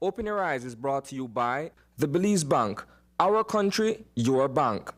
Open Your Eyes is brought to you by the Belize Bank. Our country, your bank.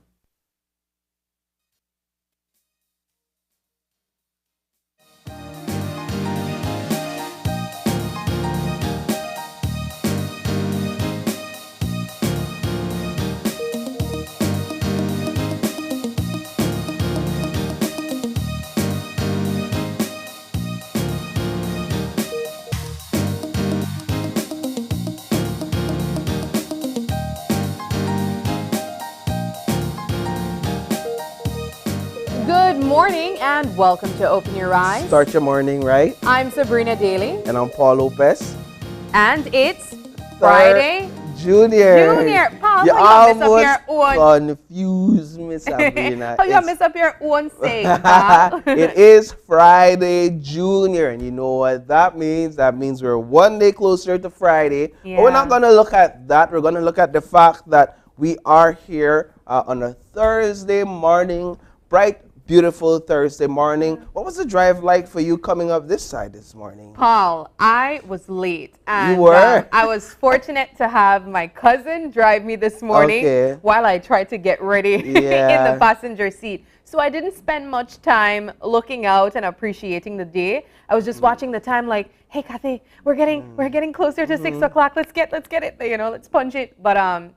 Good morning and welcome to Open Your Eyes. Start your morning right. I'm Sabrina Daly. And I'm Paul Lopez. And it's Friday. Junior. Paul, You how you mess up almost your own? confused me, Sabrina. How you mess up your own saying, Paul? It is Friday, Junior. And you know what that means? That means we're one day closer to Friday. Yeah. But we're not going to look at that. We're going to look at the fact that we are here on a Thursday morning, bright, beautiful Thursday morning. What was the drive like for you coming up this side this morning? Paul, I was late. And, You were? I was fortunate to have my cousin drive me this morning while I tried to get ready in the passenger seat. So I didn't spend much time looking out and appreciating the day. I was just watching the time like, hey, Kathy, we're getting closer to 6 o'clock. Let's get it, let's punch it. But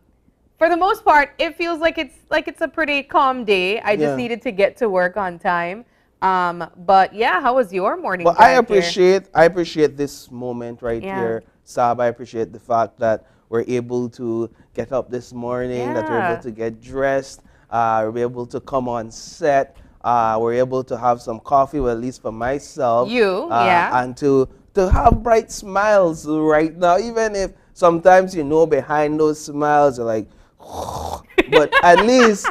for the most part, it feels like it's a pretty calm day. I just needed to get to work on time. But yeah, how was your morning? Well, I appreciate this moment right here, Sab. I appreciate the fact that we're able to get up this morning, that we're able to get dressed, we're able to come on set, we're able to have some coffee, well, at least for myself. And to have bright smiles right now, even if sometimes behind those smiles are like, but at least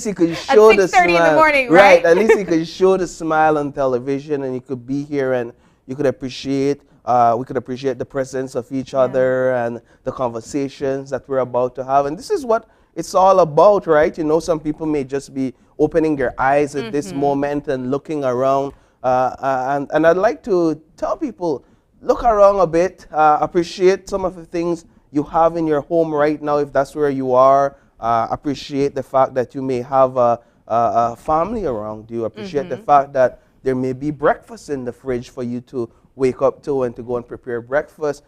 you could show the smile. At 6:30 in the morning, right? At least you could show the smile on television, and you could be here, and you could appreciate. We could appreciate the presence of each other and the conversations that we're about to have. And this is what it's all about, right? Some people may just be opening their eyes at this moment and looking around. And I'd like to tell people, look around a bit, appreciate some of the things you have in your home right now, if that's where you are. Appreciate the fact that you may have a family around you. Appreciate the fact that there may be breakfast in the fridge for you to wake up to and to go and prepare breakfast,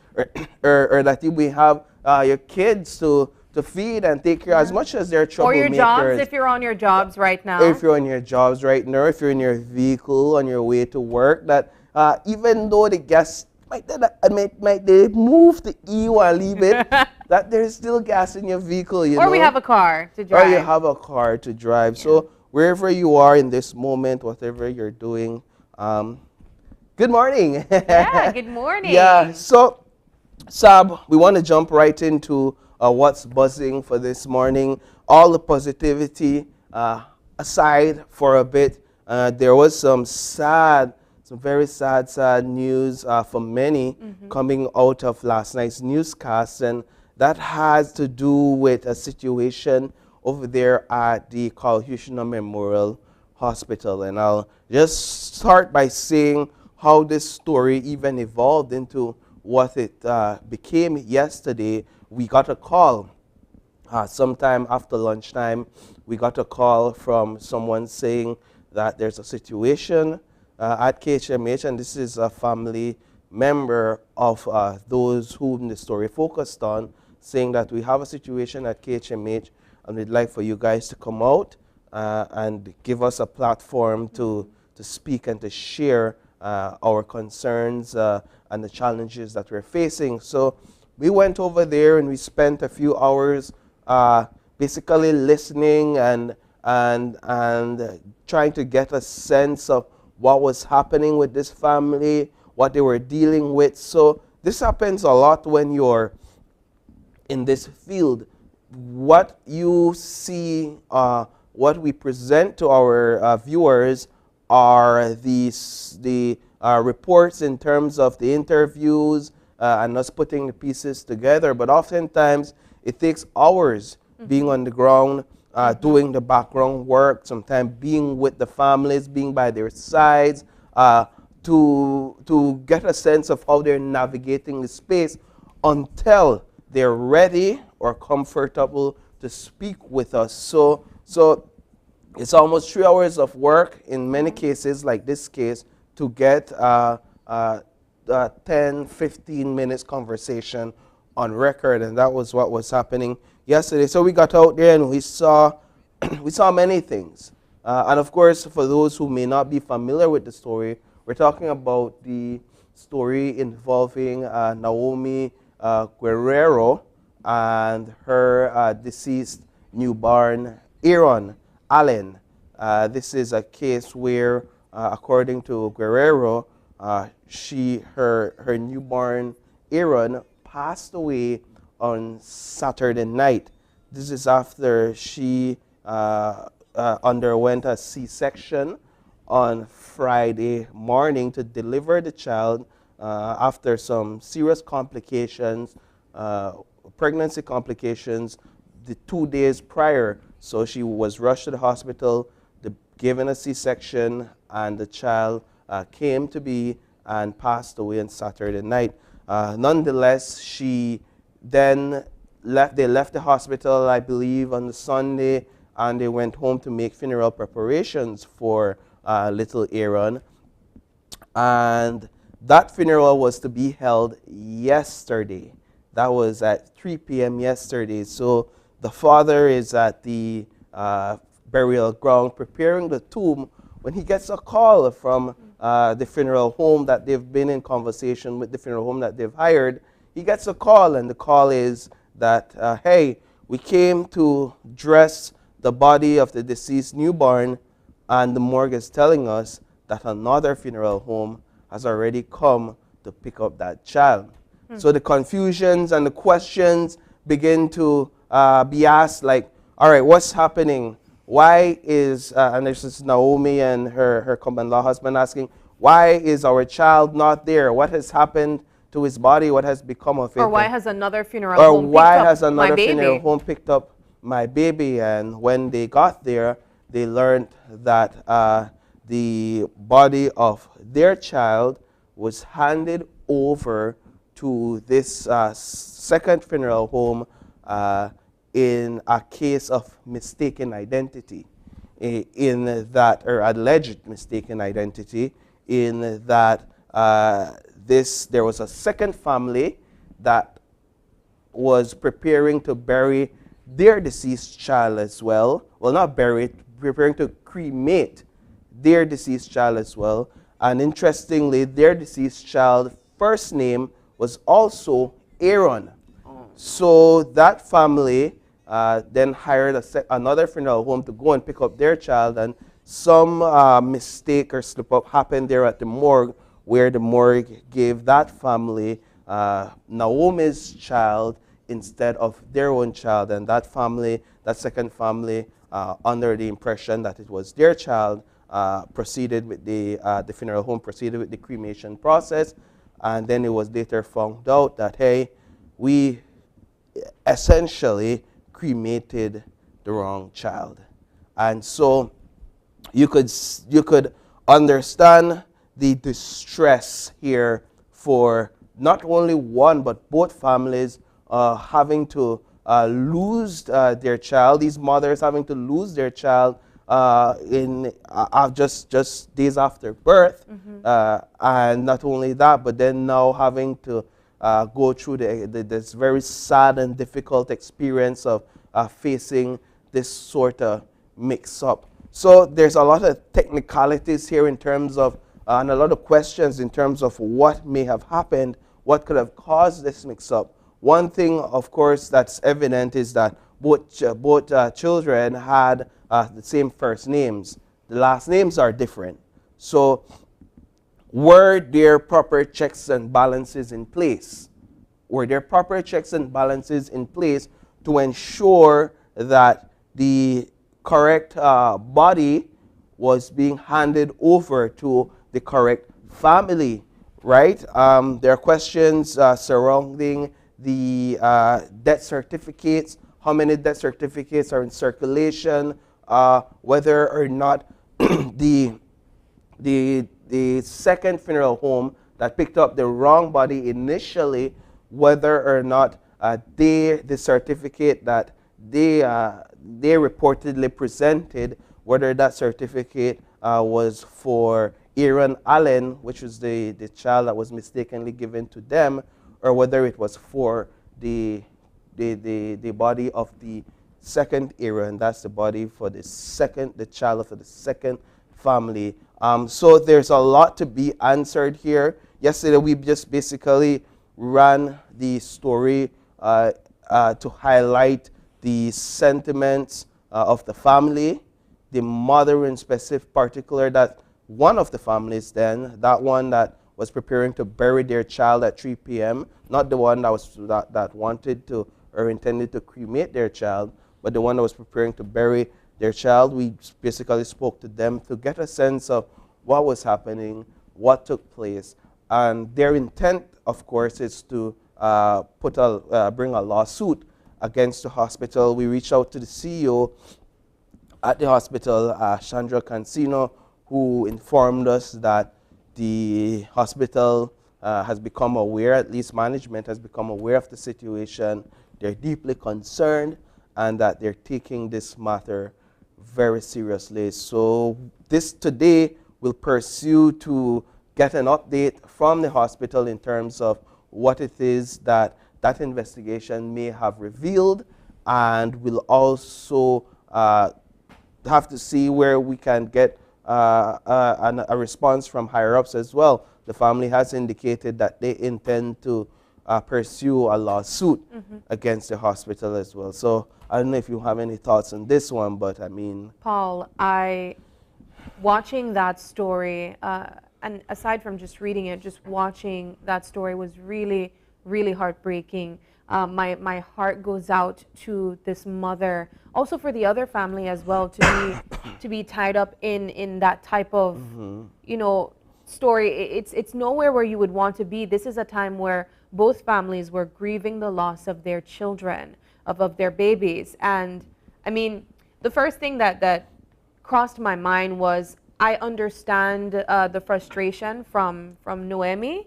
or that you may have your kids to feed and take care as much as they're troublemakers. Or your jobs, if you're on your jobs right now. If you're on your jobs right now, if you're in your vehicle on your way to work, that even though the gas might they move the E or leave it, that there's still gas in your vehicle, Or we have a car to drive. Or you have a car to drive. So wherever you are in this moment, whatever you're doing, good morning. Yeah, good morning. Yeah, so Sab, we want to jump right into what's buzzing for this morning. All the positivity aside for a bit, there was some very sad news for many coming out of last night's newscast, and that has to do with a situation over there at the Carl Hushner Memorial Hospital. And I'll just start by saying how this story even evolved into what it became yesterday. We got a call sometime after lunchtime. We got a call from someone saying that there's a situation at KHMH, and this is a family member of those whom the story focused on, saying that we have a situation at KHMH and we'd like for you guys to come out and give us a platform to speak and to share our concerns and the challenges that we're facing. So we went over there and we spent a few hours basically listening and trying to get a sense of what was happening with this family, what they were dealing with. So this happens a lot when you're in this field. What you see, what we present to our viewers are the reports in terms of the interviews and us putting the pieces together. But oftentimes it takes hours being on the ground, doing the background work, sometimes being with the families, being by their sides, to get a sense of how they're navigating the space until they're ready or comfortable to speak with us. So it's almost 3 hours of work in many cases, like this case, to get 10, 15 minutes conversation on record, and that was what was happening yesterday. So we got out there and we saw we saw many things. And of course, for those who may not be familiar with the story, we're talking about the story involving Naomi Guerrero and her deceased newborn Aaron Allen. This is a case where, according to Guerrero, her newborn Aaron passed away on Saturday night. This is after she underwent a C-section on Friday morning to deliver the child after some serious complications, pregnancy complications, the 2 days prior. So she was rushed to the hospital, given a C-section, and the child came to be and passed away on Saturday night. Nonetheless, she then they left the hospital, I believe, on the Sunday, and they went home to make funeral preparations for little Aaron. And that funeral was to be held yesterday. That was at 3 p.m. yesterday. So the father is at the burial ground preparing the tomb when he gets a call from the funeral home that they've been in conversation with, the funeral home that they've hired. He gets a call, and the call is that, hey, we came to dress the body of the deceased newborn, and the morgue is telling us that another funeral home has already come to pick up that child. So the confusions and the questions begin to be asked, like, all right, what's happening? Why is, and this is Naomi and her common-law husband asking, why is our child not there? What has happened to his body? What has become of it? Or why has another funeral home picked up my baby? And when they got there, they learned that the body of their child was handed over to this second funeral home in a case of mistaken identity, in that, or alleged mistaken identity, in that there was a second family that was preparing to bury their deceased child as well. Well, not bury it, preparing to cremate their deceased child as well. And interestingly, their deceased child's first name was also Aaron. So that family then hired another funeral home to go and pick up their child, and some mistake or slip up happened there at the morgue, where the morgue gave that family Naomi's child instead of their own child. And that family, that second family, under the impression that it was their child, proceeded with the funeral home proceeded with the cremation process. And then it was later found out that, hey, we essentially cremated the wrong child. And so you could understand the distress here for not only one but both families having to lose their child. These mothers having to lose their child in just days after birth, and not only that, but then now having to go through this very sad and difficult experience of facing this sort of mix-up. So there's a lot of technicalities here in terms of, and a lot of questions in terms of what may have happened, what could have caused this mix-up. One thing, of course, that's evident is that both children had the same first names. The last names are different. So were there proper checks and balances in place? Were there proper checks and balances in place to ensure that the correct body was being handed over to the correct family, right? There are questions surrounding the death certificates, how many death certificates are in circulation, whether or not the second funeral home that picked up the wrong body initially whether or not the certificate that they reportedly presented, whether that certificate was for Aaron Allen, which was the child that was mistakenly given to them, or whether it was for the body of the second Aaron. That's the body for the child for the second family. So there's a lot to be answered here. Yesterday we just basically ran the story to highlight the sentiments of the family, the mother in specific particular, that one of the families then, that one that was preparing to bury their child at 3 p.m., not the one that wanted to or intended to cremate their child, but the one that was preparing to bury their child. We basically spoke to them to get a sense of what was happening, what took place, and their intent, of course, is to bring a lawsuit against the hospital. We reached out to the CEO at the hospital, Chandra Cancino, who informed us that the hospital has become aware, at least management has become aware of the situation. They're deeply concerned and that they're taking this matter very seriously. So this today will pursue to get an update from the hospital in terms of what it is that that investigation may have revealed, and we'll also have to see where we can get a response from higher-ups as well. The family has indicated that they intend to pursue a lawsuit against the hospital as well. So I don't know if you have any thoughts on this one, but I mean... Paul, watching that story, and aside from just reading it, just watching that story was really, really heartbreaking. My heart goes out to this mother, also for the other family as well, to be tied up in that type of story. It's nowhere where you would want to be. This is a time where both families were grieving the loss of their children, of their babies. And I mean, the first thing that crossed my mind was, I understand the frustration from Noemi,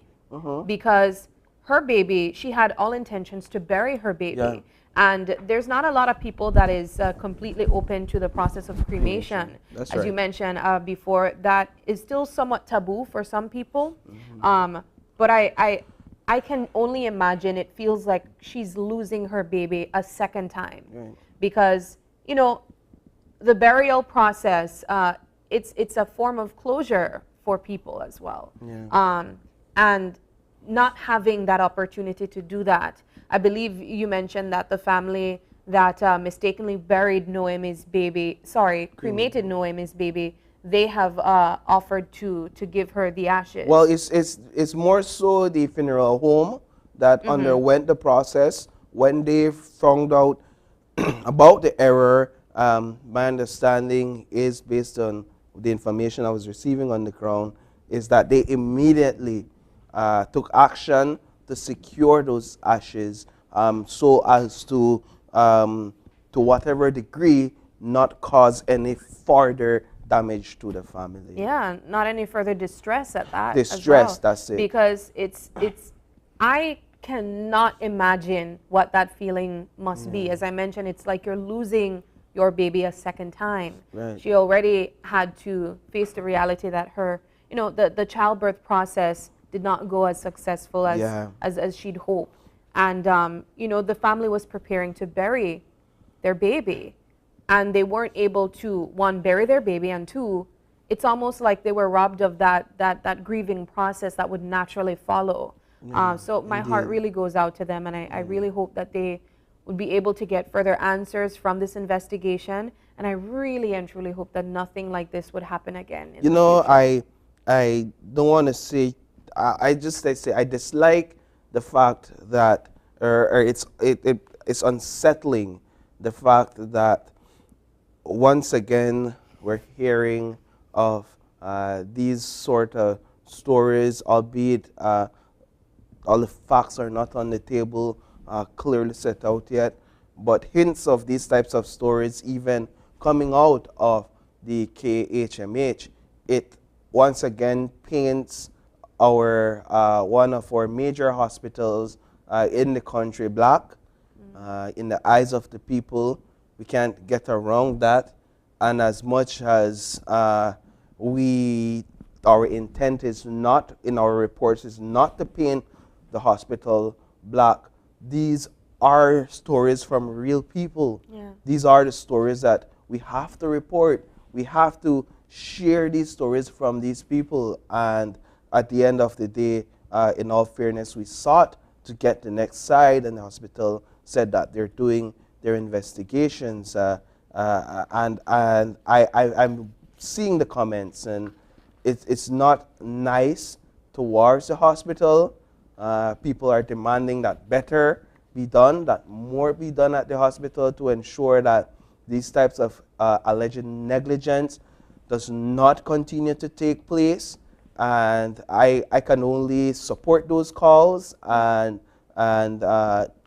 because her baby, she had all intentions to bury her baby. Yeah. And there's not a lot of people that is completely open to the process of cremation. That's right. As you mentioned before, that is still somewhat taboo for some people. But I can only imagine it feels like she's losing her baby a second time. Right. Because, you know, the burial process, it's a form of closure for people as well. Yeah. And not having that opportunity to do that. I believe you mentioned that the family that mistakenly buried Noemi's baby, cremated Noemi's baby, they have offered to give her the ashes. Well, it's more so the funeral home that underwent the process. When they found out about the error, my understanding is, based on the information I was receiving on the ground, is that they immediately took action to secure those ashes, so as to whatever degree not cause any further damage to the family. Yeah, not any further distress at that. Distress, as well. That's it. Because I cannot imagine what that feeling must be. As I mentioned, it's like you're losing your baby a second time. Right. She already had to face the reality that her, the childbirth process did not go as successful as she'd hoped. And, the family was preparing to bury their baby. And they weren't able to, one, bury their baby, and two, it's almost like they were robbed of that grieving process that would naturally follow. So my heart really goes out to them, and I really hope that they would be able to get further answers from this investigation. And I really and truly hope that nothing like this would happen again. I don't want to say, I dislike the fact that, it's unsettling, the fact that once again we're hearing of these sort of stories, albeit all the facts are not on the table, clearly set out yet, but hints of these types of stories even coming out of the KHMH. It once again paints our one of our major hospitals in the country black, in the eyes of the people. We can't get around that. And as much as our intent is not, in our reports, is not to paint the hospital black, these are stories from real people. Yeah. These are the stories that we have to report. We have to share these stories from these people. And at the end of the day, in all fairness, we sought to get the next side, and the hospital said that they're doing their investigations. And I'm seeing the comments, and it's not nice towards the hospital. People are demanding that better be done, that more be done at the hospital to ensure that these types of alleged negligence does not continue to take place. And I can only support those calls and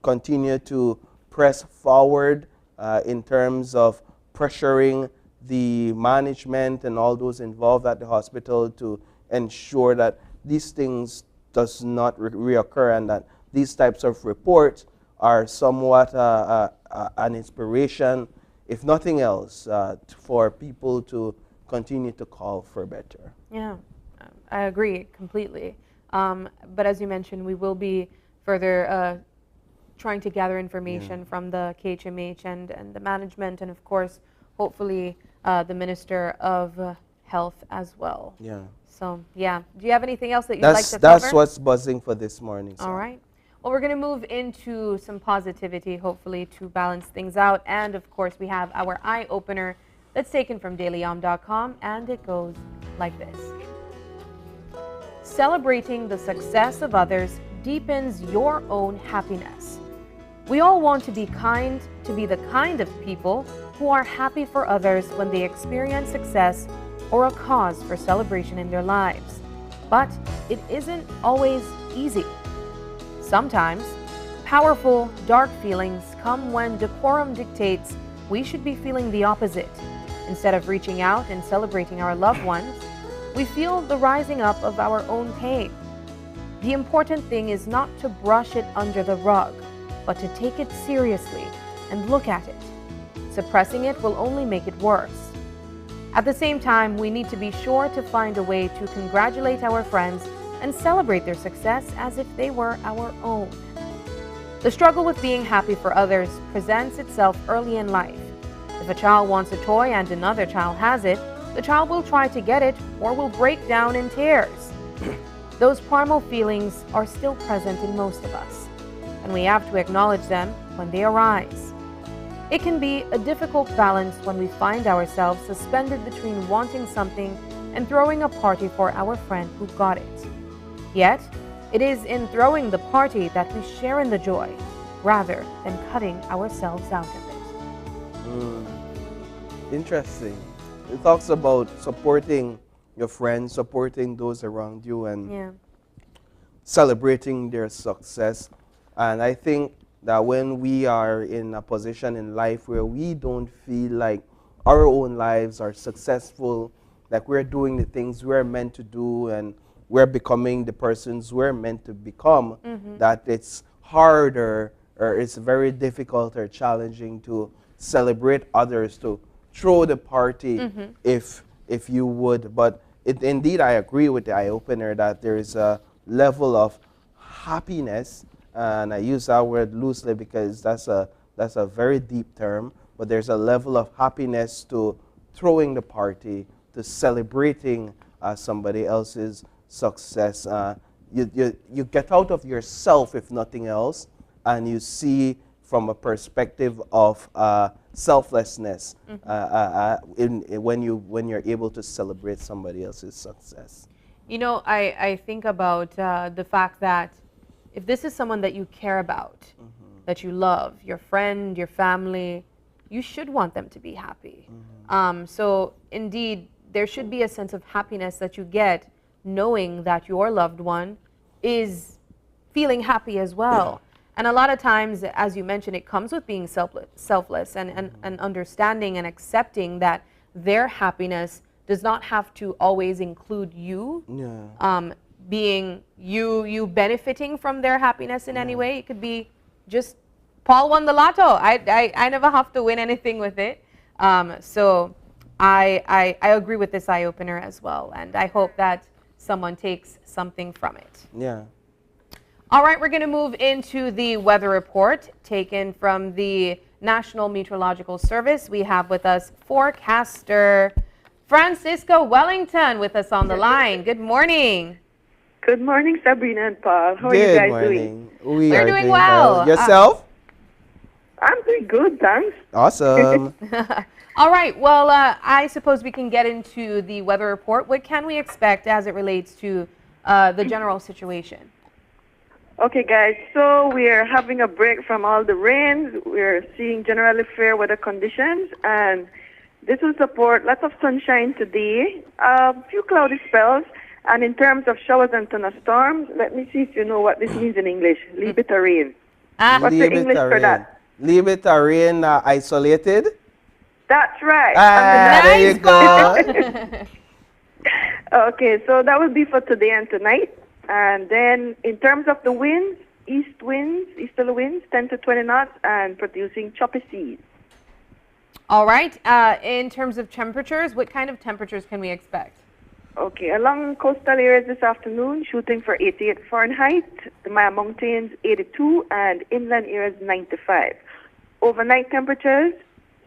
continue to press forward in terms of pressuring the management and all those involved at the hospital to ensure that these things does not reoccur, and that these types of reports are somewhat an inspiration, if nothing else, for people to continue to call for better. Yeah, I agree completely. But as you mentioned, we will be further trying to gather information from the KHMH and the management, and of course, hopefully the Minister of Health as well. Yeah. So, yeah. Do you have anything else that you'd like to cover? That's what's buzzing for this morning. All right. Well, we're going to move into some positivity, hopefully, to balance things out. And, of course, we have our eye-opener that's taken from dailyom.com, and it goes like this. Celebrating the success of others deepens your own happiness. We all want to be the kind of people who are happy for others when they experience success or a cause for celebration in their lives. But it isn't always easy. Sometimes, powerful, dark feelings come when decorum dictates we should be feeling the opposite. Instead of reaching out and celebrating our loved ones, we feel the rising up of our own pain. The important thing is not to brush it under the rug, but to take it seriously and look at it. Suppressing it will only make it worse. At the same time, we need to be sure to find a way to congratulate our friends and celebrate their success as if they were our own. The struggle with being happy for others presents itself early in life. If a child wants a toy and another child has it, the child will try to get it or will break down in tears. Those primal feelings are still present in most of us, and we have to acknowledge them when they arise. It can be a difficult balance when we find ourselves suspended between wanting something and throwing a party for our friend who got it. Yet, it is in throwing the party that we share in the joy, rather than cutting ourselves out of it. Interesting. It talks about supporting your friends, supporting those around you, and celebrating their success. And I think that when we are in a position in life where we don't feel like our own lives are successful, like we're doing the things we're meant to do and we're becoming the persons we're meant to become, that it's harder or it's very difficult or challenging to celebrate others, to throw the party if you would. But indeed, I agree with the eye-opener that there is a level of happiness, and I use that word loosely because that's a very deep term, but there's a level of happiness to throwing the party, to celebrating somebody else's success. You get out of yourself, if nothing else, and you see from a perspective of selflessness when you're able to celebrate somebody else's success. You know, I think about the fact that if this is someone that you care about, that you love, your friend, your family, you should want them to be happy. So indeed, there should be a sense of happiness that you get knowing that your loved one is feeling happy as well. And a lot of times, as you mentioned, it comes with being selfless and understanding and accepting that their happiness does not have to always include you. being you benefiting from their happiness in any way. It could be just Paul won the lotto. I never have to win anything with it. So I agree with this eye opener as well, and I hope that someone takes something from it. Yeah. All right, we're going to move into the weather report taken from the National Meteorological Service. We have with us forecaster Francisco Wellington with us on the line. Good morning. Good morning, Sabrina and Paul. How are you guys doing? We're doing well. Yourself? I'm doing good, thanks. Awesome. All right, well, I suppose we can get into the weather report. What can we expect as it relates to the general situation? Okay, guys, so we're having a break from all the rains. We're seeing generally fair weather conditions, and this will support lots of sunshine today, a few cloudy spells, and in terms of showers and thunderstorms, let me see if you know what this means in English. Leave it a rain. What's the English for that? Leave it a rain isolated? That's right. There you go. Okay, so that will be for today and tonight. And then in terms of the winds, easterly winds, 10 to 20 knots, and producing choppy seas. All right. In terms of temperatures, what kind of temperatures can we expect? Okay, along coastal areas this afternoon, shooting for 88 Fahrenheit, the Maya Mountains 82, and inland areas 95. Overnight temperatures,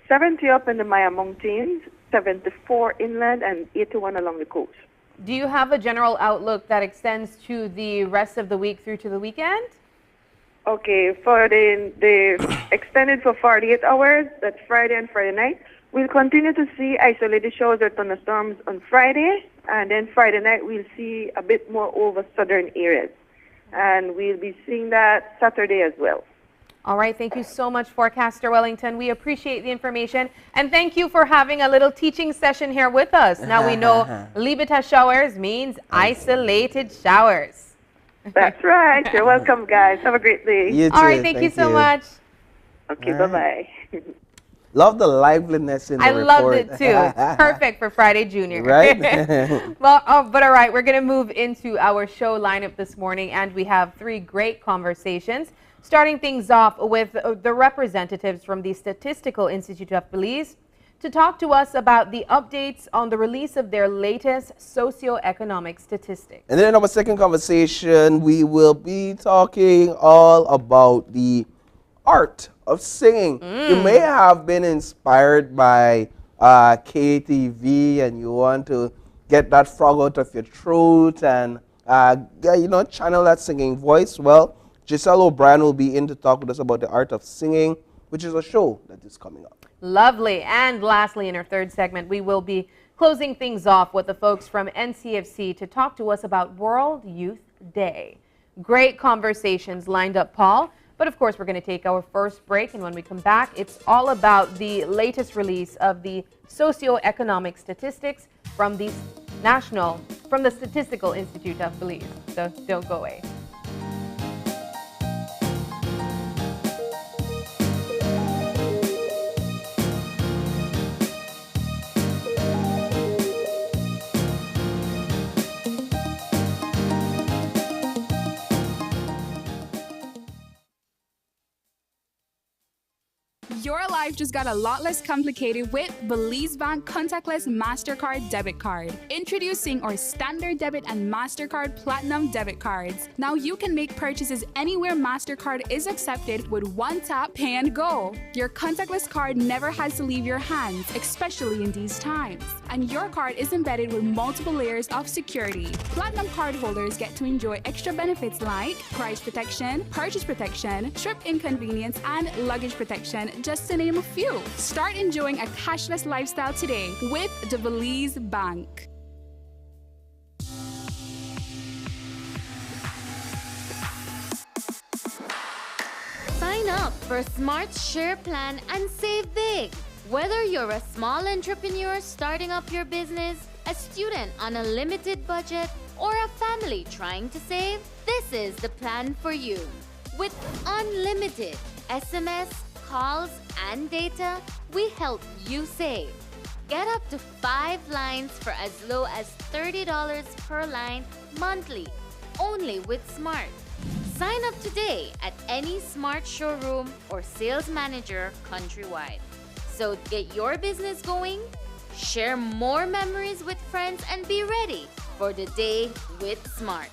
70 up in the Maya Mountains, 74 inland, and 81 along the coast. Do you have a general outlook that extends to the rest of the week through to the weekend? Okay, for the extended for 48 hours, that's Friday and Friday night, we'll continue to see isolated showers or thunderstorms on Friday, and then Friday night we'll see a bit more over southern areas. And we'll be seeing that Saturday as well. All right, thank you so much, forecaster Wellington. We appreciate the information, and thank you for having a little teaching session here with us. Now we know Libita showers means isolated showers. That's right. You're welcome, guys. Have a great day. You too. All right, thank you so much. Okay, bye-bye. Love the liveliness in the report. I loved it too. Perfect for Friday Junior. Right? Well, but all right, we're going to move into our show lineup this morning, and we have 3 great conversations. Starting things off with the representatives from the Statistical Institute of Belize to talk to us about the updates on the release of their latest socioeconomic statistics. And then in our second conversation, we will be talking all about the art of singing. You may have been inspired by KTV and you want to get that frog out of your throat and channel that singing voice. Well, Giselle O'Brien will be in to talk with us about the art of singing, which is a show that is coming up. Lovely. And lastly, in our third segment, we will be closing things off with the folks from NCFC to talk to us about World Youth Day. Great conversations lined up, Paul. But of course, we're going to take our first break. And when we come back, it's all about the latest release of the socioeconomic statistics from the Statistical Institute of Belize. So don't go away. Your life just got a lot less complicated with Belize Bank Contactless MasterCard Debit Card. Introducing our Standard Debit and MasterCard Platinum Debit Cards. Now you can make purchases anywhere MasterCard is accepted with one tap, pay and go. Your contactless card never has to leave your hands, especially in these times. And your card is embedded with multiple layers of security. Platinum card holders get to enjoy extra benefits like price protection, purchase protection, trip inconvenience, and luggage protection, just to name a few. Start enjoying a cashless lifestyle today with the Belize Bank. Sign up for Smart Share Plan and save big. Whether you're a small entrepreneur starting up your business, a student on a limited budget, or a family trying to save, this is the plan for you. With unlimited SMS, calls, and data, we help you save. Get up to 5 lines for as low as $30 per line monthly only with Smart. Sign up today at any Smart showroom or sales manager countrywide. So get your business going, share more memories with friends, and be ready for the day with Smart.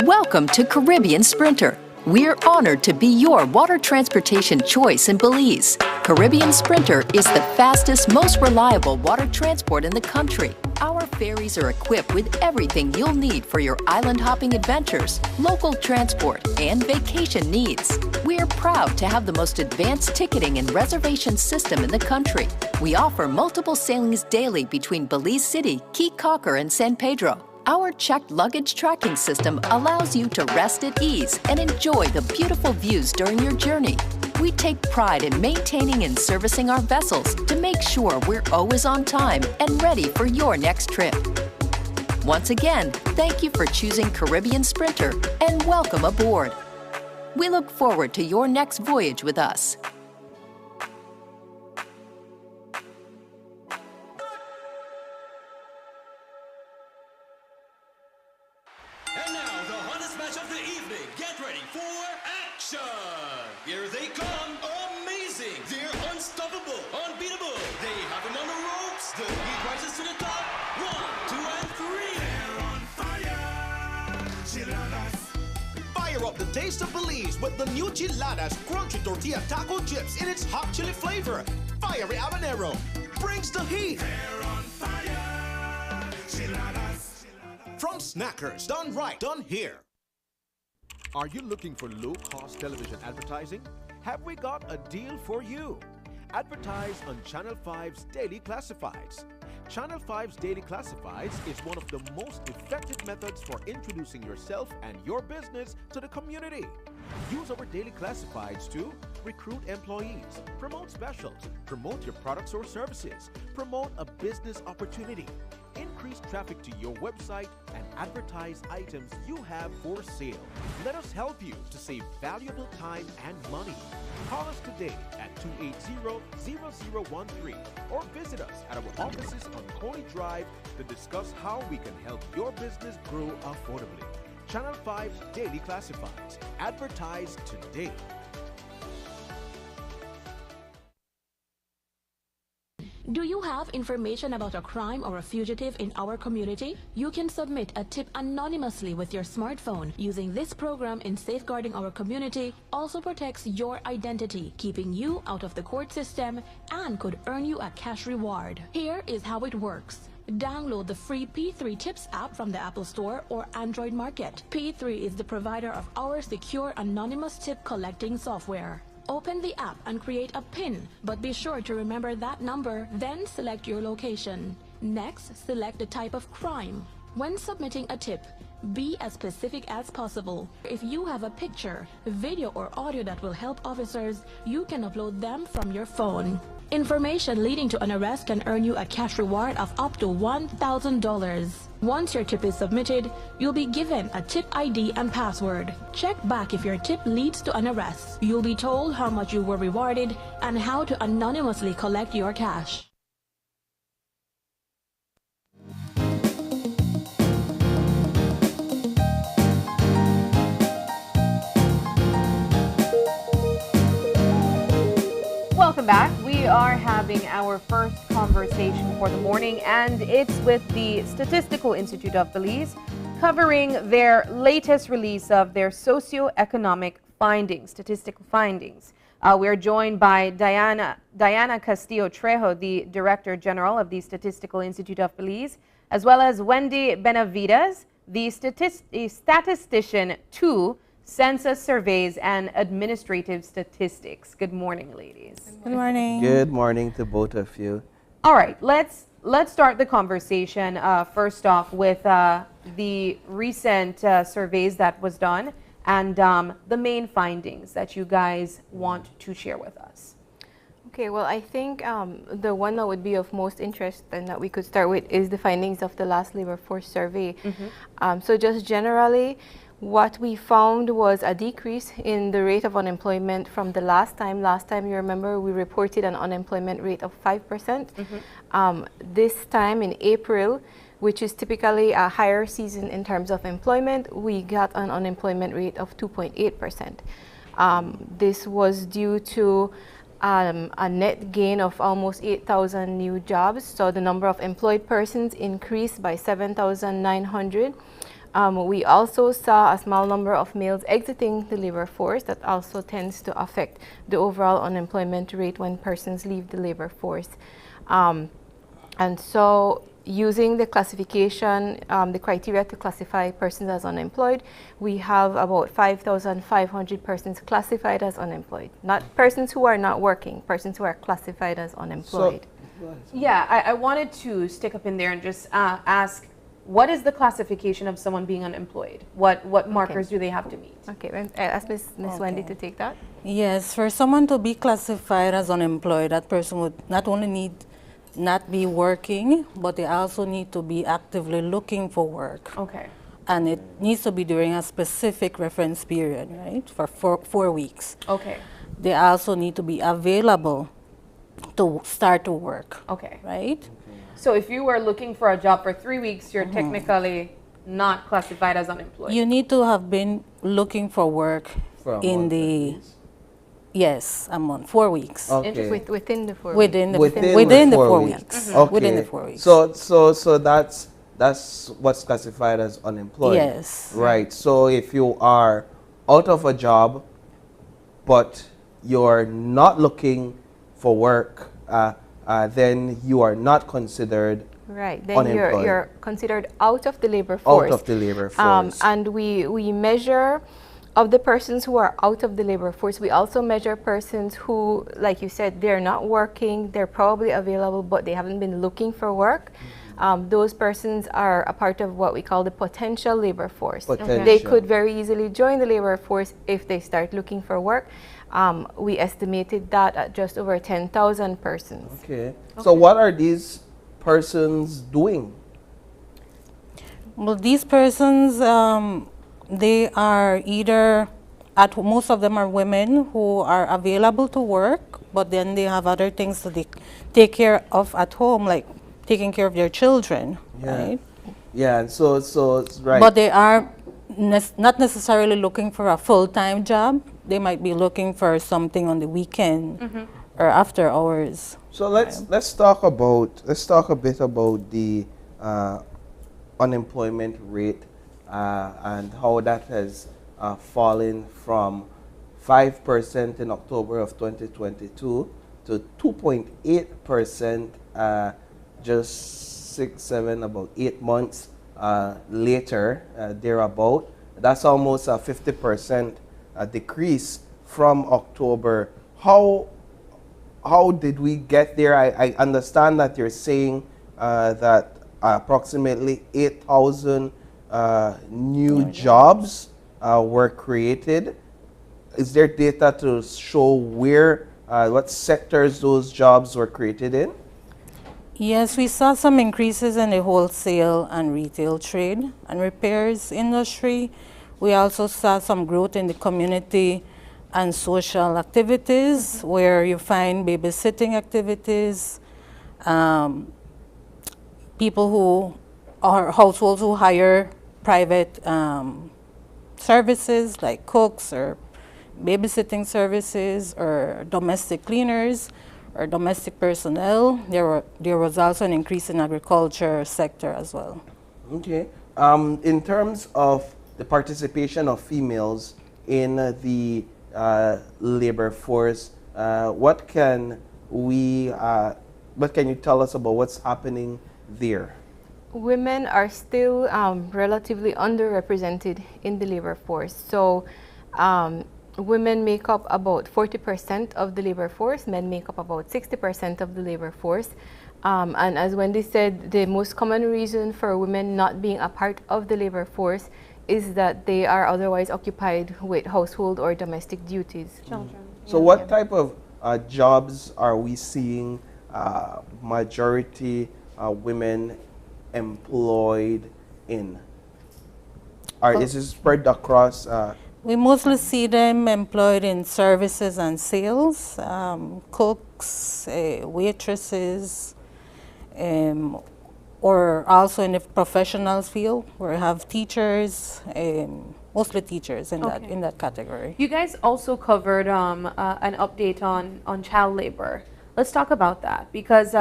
Welcome to Caribbean Sprinter. We're honored to be your water transportation choice in Belize. Caribbean Sprinter is the fastest, most reliable water transport in the country. Our ferries are equipped with everything you'll need for your island hopping adventures, local transport, and vacation needs. We're proud to have the most advanced ticketing and reservation system in the country. We offer multiple sailings daily between Belize City, Cape Cocker, and San Pedro. Our checked luggage tracking system allows you to rest at ease and enjoy the beautiful views during your journey. We take pride in maintaining and servicing our vessels to make sure we're always on time and ready for your next trip. Once again, thank you for choosing Caribbean Sprinter and welcome aboard. We look forward to your next voyage with us. And now, the hottest match of the evening. Get ready for action! Here they come. Amazing! They're unstoppable, unbeatable. They have them on the ropes. The heat rises to the top. 1, 2, and 3. They're on fire! Chiladas. Fire up the taste of Belize with the new Chiladas crunchy tortilla taco chips in its hot chili flavor. Fiery habanero brings the heat. They're on fire! Chiladas. From Snackers, done right, done here. Are you looking for low-cost television advertising? Have we got a deal for you? Advertise on Channel 5's Daily Classifieds. Channel 5's Daily Classifieds is one of the most effective methods for introducing yourself and your business to the community. Use our Daily Classifieds to recruit employees, promote specials, promote your products or services, promote a business opportunity, increase traffic to your website, and advertise items you have for sale. Let us help you to save valuable time and money. Call us today at 280-0013 or visit us at our offices on Coney Drive to discuss how we can help your business grow affordably. Channel 5's Daily Classifieds. Advertise today. Do you have information about a crime or a fugitive in our community? You can submit a tip anonymously with your smartphone. Using this program in safeguarding our community also protects your identity, keeping you out of the court system, and could earn you a cash reward. Here is how it works. Download the free P3 Tips app from the Apple Store or Android Market. P3 is the provider of our secure anonymous tip collecting software. Open the app and create a PIN, but be sure to remember that number, then select your location. Next, select the type of crime. When submitting a tip, be as specific as possible. If you have a picture, video, or audio that will help officers, you can upload them from your phone. Information leading to an arrest can earn you a cash reward of up to $1,000. Once your tip is submitted, you'll be given a tip ID and password. Check back if your tip leads to an arrest. You'll be told how much you were rewarded and how to anonymously collect your cash. Welcome back. We are having our first conversation for the morning, and it's with the Statistical Institute of Belize, covering their latest release of their socioeconomic findings, statistical findings. We're joined by Diana Castillo-Trejo, the Director General of the Statistical Institute of Belize, as well as Wendy Benavides, the statistician to Census Surveys and Administrative Statistics. Good morning, ladies. Good morning. Good morning to both of you. All right, let's start the conversation first off with the recent surveys that was done and the main findings that you guys want to share with us. Okay, well, I think the one that would be of most interest and that we could start with is the findings of the last labor force survey. So just generally, What we found was a decrease in the rate of unemployment from the last time. Last time, you remember, we reported an unemployment rate of 5%. This time in April, which is typically a higher season in terms of employment, we got an unemployment rate of 2.8%. This was due to a net gain of almost 8,000 new jobs. So the number of employed persons increased by 7,900. We also saw a small number of males exiting the labor force. That also tends to affect the overall unemployment rate when persons leave the labor force. And so using the classification, the criteria to classify persons as unemployed, we have about 5,500 persons classified as unemployed. Not persons who are not working, persons who are classified as unemployed. Yeah, I wanted to stick up in there and just ask, what is the classification of someone being unemployed? What markers do they have to meet? Okay, I'll ask Ms. Wendy to take that. Yes, for someone to be classified as unemployed, that person would not only need not be working, but they also need to be actively looking for work. Okay. And it needs to be during a specific reference period, right, for 4 weeks. Okay. They also need to be available to start to work. Okay. Right? So if you were looking for a job for 3 weeks, you're technically not classified as unemployed. You need to have been looking for work in the, yes, a month, 4 weeks. Okay. Within the 4 weeks. Within the 4 weeks. Okay. Within the 4 weeks. So that's what's classified as unemployed. Yes. Right. So if you are out of a job, but you're not looking for work, then you are not considered right. Then unemployed. You're considered out of the labor force. Out of the labor force. And we measure, of the persons who are out of the labor force, we also measure persons who, like you said, they're not working, they're probably available, but they haven't been looking for work. Those persons are a part of what we call the potential labor force. They could very easily join the labor force if they start looking for work. We estimated that at just over 10,000 persons. Okay. So what are these persons doing? Well, these persons, they are either, most of them are women who are available to work, but then they have other things to take care of at home, like taking care of their children, right? Yeah, and so right. But they are not necessarily looking for a full-time job. They might be looking for something on the weekend or after hours. So let's talk a bit about the unemployment rate and how that has fallen from 5% in October of 2022 to 2.8% just 8 months later, thereabout. That's almost a 50% decrease from October. How did we get there? I understand that you're saying that approximately 8,000 new jobs were created. Is there data to show where, what sectors those jobs were created in? Yes, we saw some increases in the wholesale and retail trade and repairs industry. We also saw some growth in the community and social activities where you find babysitting activities, people who are households who hire private services like cooks or babysitting services or domestic cleaners or domestic personnel. There was also an increase in agriculture sector as well. Okay. In terms of the participation of females in the labor force, what can you tell us about what's happening there? Women are still relatively underrepresented in the labor force. So women make up about 40% of the labor force, men make up about 60% of the labor force. And as Wendy said, the most common reason for women not being a part of the labor force is that they are otherwise occupied with household or domestic duties. Children. So what type of jobs are we seeing majority women employed in? Or is it spread across? We mostly see them employed in services and sales, cooks, waitresses, or also in the professional field, where we have teachers, mostly teachers in that category. You guys also covered an update on child labor. Let's talk about that, because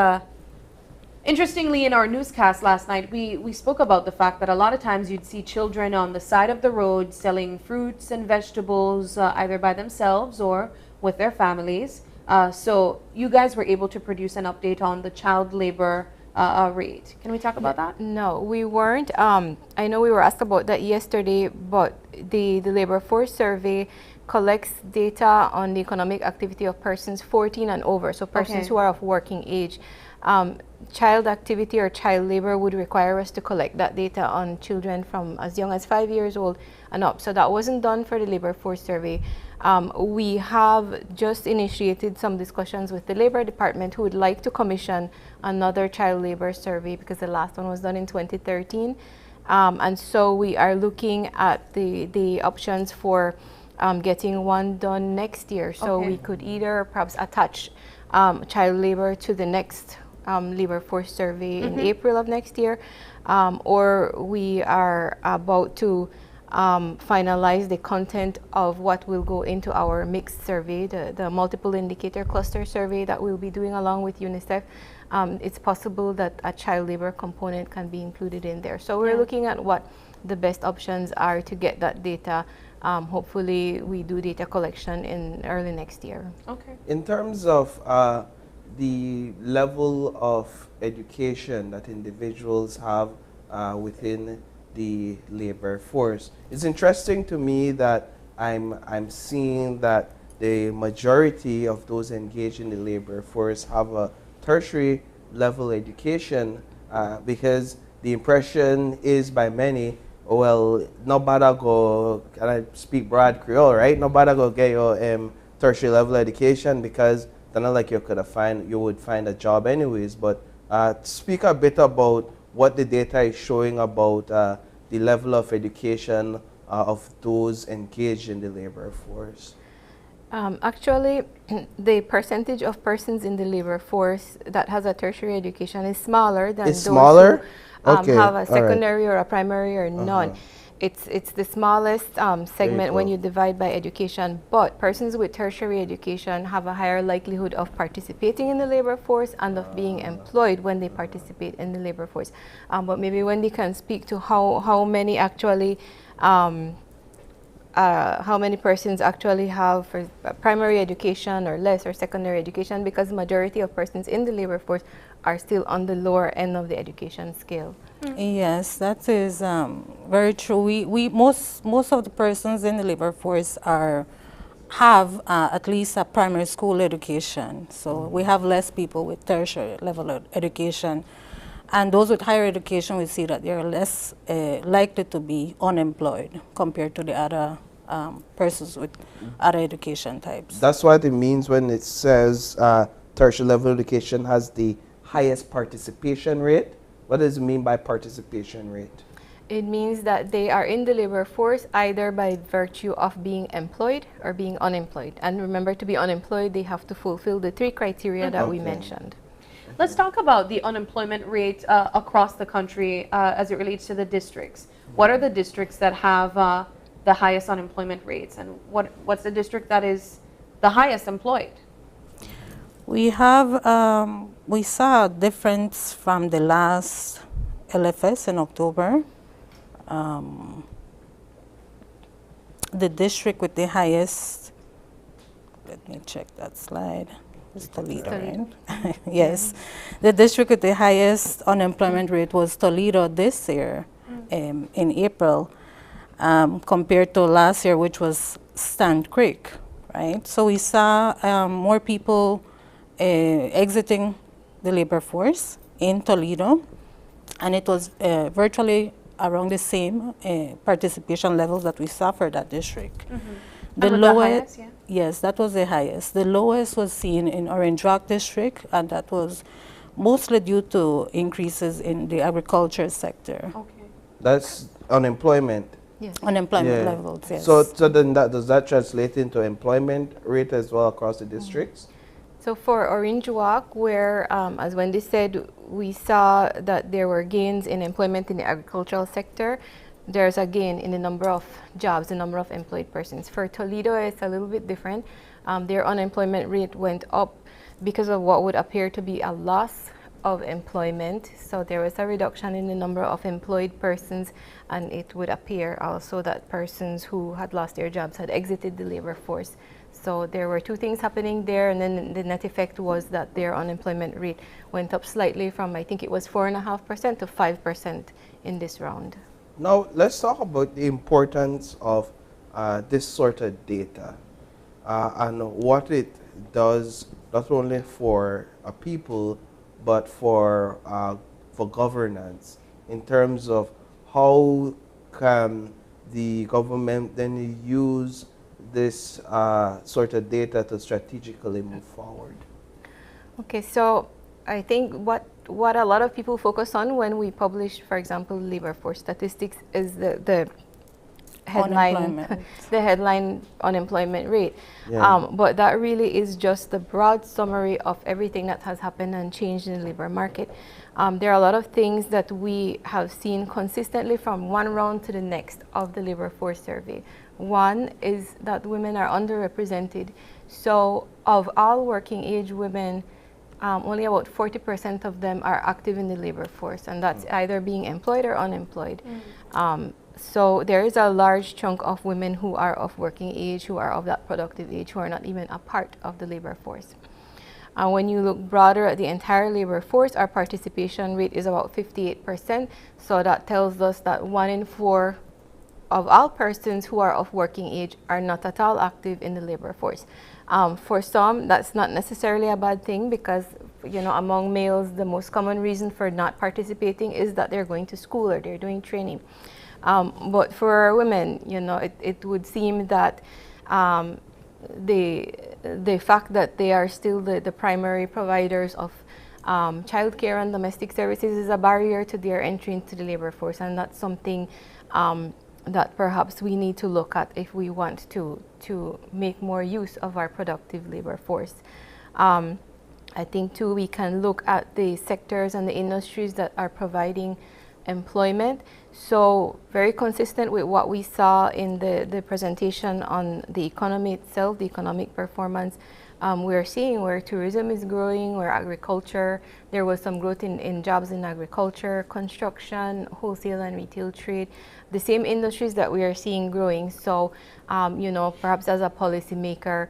interestingly, in our newscast last night, we spoke about the fact that a lot of times you'd see children on the side of the road selling fruits and vegetables, either by themselves or with their families. So you guys were able to produce an update on the child labor rate. Can we talk about that? No, we weren't. I know we were asked about that yesterday, but the labor force survey collects data on the economic activity of persons 14 and over, so persons who are of working age. Child activity or child labor would require us to collect that data on children from as young as 5 years old and up. So that wasn't done for the labor force survey. We have just initiated some discussions with the Labor Department, who would like to commission another child labor survey, because the last one was done in 2013. And so we are looking at the options for getting one done next year. So we could either perhaps attach child labor to the next labor force survey in April of next year, or we are about to finalize the content of what will go into our mixed survey, the multiple indicator cluster survey that we'll be doing along with UNICEF. It's possible that a child labor component can be included in there. So we're looking at what the best options are to get that data. Hopefully we do data collection in early next year. Okay. In terms of the level of education that individuals have within the labor force, it's interesting to me that I'm seeing that the majority of those engaged in the labor force have a tertiary level education, because the impression is by many, well, nobody go, can I speak broad Creole, right? Nobody go get your tertiary level education, because it's not like you would find a job anyways. But speak a bit about what the data is showing about the level of education of those engaged in the labor force. Actually, the percentage of persons in the labor force that has a tertiary education is smaller than those who have a secondary or a primary or none. It's the smallest segment when you divide by education, but persons with tertiary education have a higher likelihood of participating in the labor force and of being employed when they participate in the labor force. But maybe Wendy can speak to how many actually how many persons actually have for primary education or less, or secondary education, because the majority of persons in the labor force are still on the lower end of the education scale. Yes, that is very true. Most of the persons in the labor force have at least a primary school education. So we have less people with tertiary level of education. And those with higher education, we see that they are less likely to be unemployed compared to the other persons with other education types. That's what it means when it says tertiary level education has the highest participation rate. What does it mean by participation rate? It means that they are in the labor force either by virtue of being employed or being unemployed. And remember, to be unemployed, they have to fulfill the 3 criteria that we mentioned. Let's talk about the unemployment rate across the country as it relates to the districts. What are the districts that have the highest unemployment rates, and what's the district that is the highest employed? We have, we saw a difference from the last LFS in October. The district with the highest, let me check that slide. It's Toledo, right? Yes. The district with the highest unemployment rate was Toledo this year, in April, compared to last year, which was Stand Creek, right? So we saw more people exiting the labor force in Toledo, and it was virtually around the same participation levels that we saw for that district. The lowest, yes, that was the highest. The lowest was seen in Orange Rock district, and that was mostly due to increases in the agriculture sector. That's unemployment. unemployment levels. Yes. So then does that translate into employment rate as well across the districts? So for Orange Walk, where, as Wendy said, we saw that there were gains in employment in the agricultural sector, there's a gain in the number of jobs, the number of employed persons. For Toledo, it's a little bit different. Their unemployment rate went up because of what would appear to be a loss of employment. So there was a reduction in the number of employed persons, and it would appear also that persons who had lost their jobs had exited the labor force. So there were two things happening there, and then the net effect was that their unemployment rate went up slightly from, I think it was 4.5% to 5% in this round. Now, let's talk about the importance of this sort of data and what it does, not only for people, but for governance, in terms of how can the government then use this sort of data to strategically move forward. Okay, so I think what a lot of people focus on when we publish, for example, labor force statistics is the headline, the headline unemployment rate. Yeah. But that really is just the broad summary of everything that has happened and changed in the labor market. There are a lot of things that we have seen consistently from one round to the next of the labor force survey. One is that women are underrepresented. So of all working age women, only about 40% of them are active in the labor force, and that's either being employed or unemployed. So there is a large chunk of women who are of working age, who are of that productive age, who are not even a part of the labor force. When you look broader at the entire labor force, our participation rate is about 58%. So that tells us that 1 in 4 of all persons who are of working age are not at all active in the labor force. For some, that's not necessarily a bad thing, because among males, the most common reason for not participating is that they're going to school or they're doing training. But for women, it would seem that the fact that they are still the primary providers of childcare and domestic services is a barrier to their entry into the labor force, and that's something that perhaps we need to look at if we want to make more use of our productive labor force. I think too, we can look at the sectors and the industries that are providing employment. So very consistent with what we saw in the presentation on the economy itself, the economic performance, we're seeing where tourism is growing, where agriculture, there was some growth in jobs in agriculture, construction, wholesale and retail trade, the same industries that we are seeing growing. So, perhaps as a policymaker,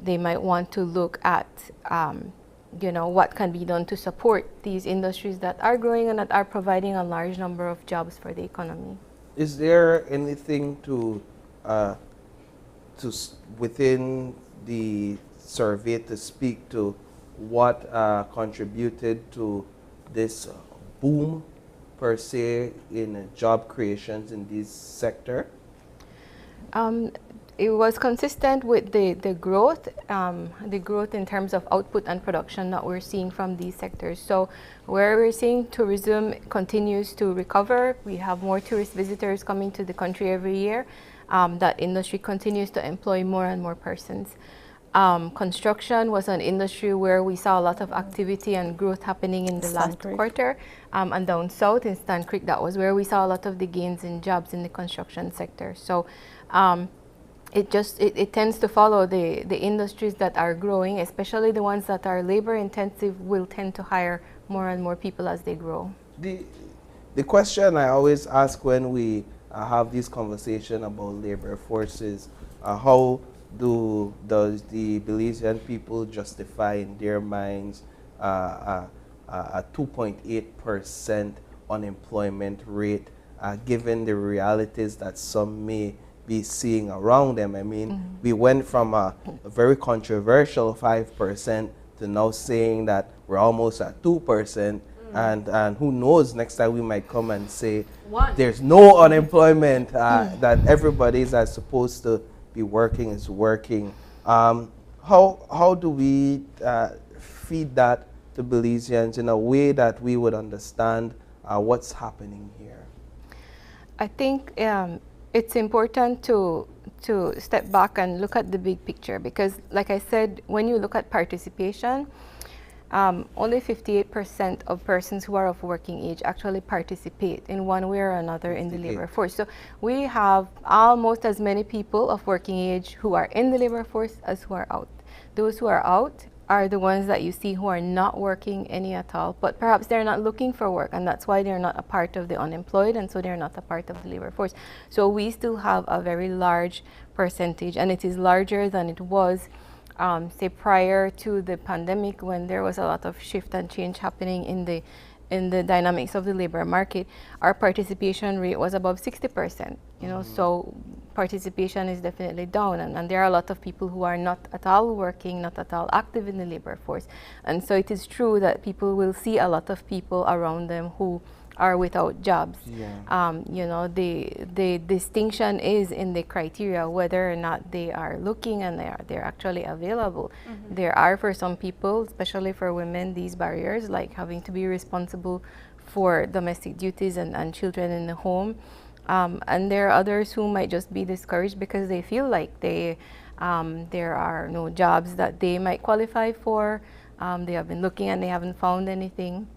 they might want to look at what can be done to support these industries that are growing and that are providing a large number of jobs for the economy. Is there anything within the survey to speak to what contributed to this boom per se in job creations in this sector? It was consistent with the growth in terms of output and production that we're seeing from these sectors. So where we're seeing tourism continues to recover, we have more tourist visitors coming to the country every year. That industry continues to employ more and more persons. Construction was an industry where we saw a lot of activity and growth happening in the last quarter. And down south in Stan Creek, that was where we saw a lot of the gains in jobs in the construction sector. So it tends to follow the industries that are growing, especially the ones that are labor intensive will tend to hire more and more people as they grow. The question I always ask when we have this conversation about labor forces, how does the Belizean people justify in their minds a 2.8% unemployment rate, given the realities that some may be seeing around them? I mean, we went from a very controversial 5% to now saying that we're almost at 2%, and who knows, next time we might come and say there's no unemployment, that everybody that's supposed to be working is working. How do we feed that to Belizeans in a way that we would understand what's happening here? I think it's important to step back and look at the big picture, because like I said, when you look at participation, only 58% of persons who are of working age actually participate in one way or another in the labor force. So we have almost as many people of working age who are in the labor force as who are out. Those who are out are the ones that you see who are not working any at all, but perhaps they're not looking for work, and that's why they're not a part of the unemployed, and so they're not a part of the labor force. So we still have a very large percentage, and it is larger than it was say prior to the pandemic, when there was a lot of shift and change happening in the dynamics of the labor market. Our participation rate was above 60%, you know, so participation is definitely down, and there are a lot of people who are not at all working, not at all active in the labor force. And so it is true that people will see a lot of people around them who are without jobs. You know, the distinction is in the criteria, whether or not they are looking and they're actually available. There are, for some people, especially for women, these barriers, like having to be responsible for domestic duties and children in the home. And there are others who might just be discouraged because they feel like there are no jobs that they might qualify for. They have been looking and they haven't found anything.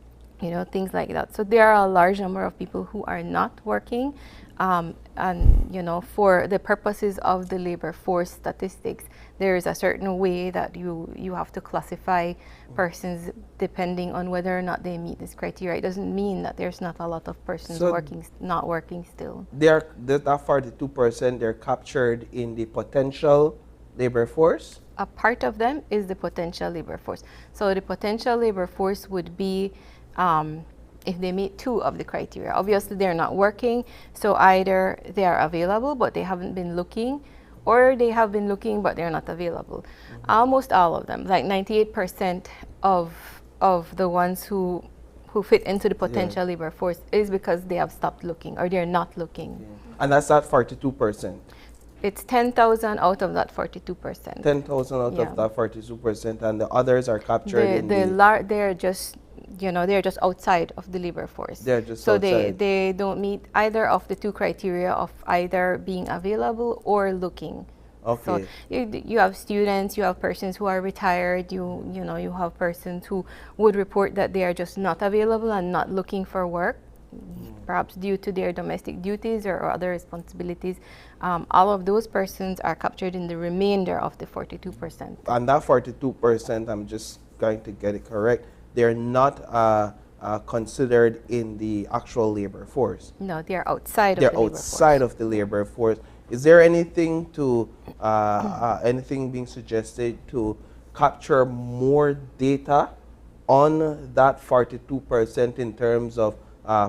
You know, things like that. So there are a large number of people who are not working, and you know, for the purposes of the labor force statistics, there is a certain way that you have to classify persons depending on whether or not they meet this criteria. It doesn't mean that there's not a lot of persons not working still. That 42%, they're captured in the potential labor force? A part of them is the potential labor force. So the potential labor force would be if they meet two of the criteria. Obviously, they're not working, so either they are available but they haven't been looking, or they have been looking but they're not available. Almost all of them, like 98% of the ones who fit into the potential labor force is because they have stopped looking or they're not looking. And that's at 42%? It's 10,000 out of that 42%. 10,000 out of that 42%, and the others are captured they're just, you know, they're just outside of the labor force. They're just so outside. they don't meet either of the two criteria of either being available or looking. Okay. So you have students, you have persons who are retired, you know, you have persons who would report that they are just not available and not looking for work, perhaps due to their domestic duties or other responsibilities. All of those persons are captured in the remainder of the 42%. And that 42%, I'm just going to get it correct, they're not considered in the actual labor force. No, they're outside of the labor force. They're outside of the labor force. Is there anything to anything being suggested to capture more data on that 42% in terms of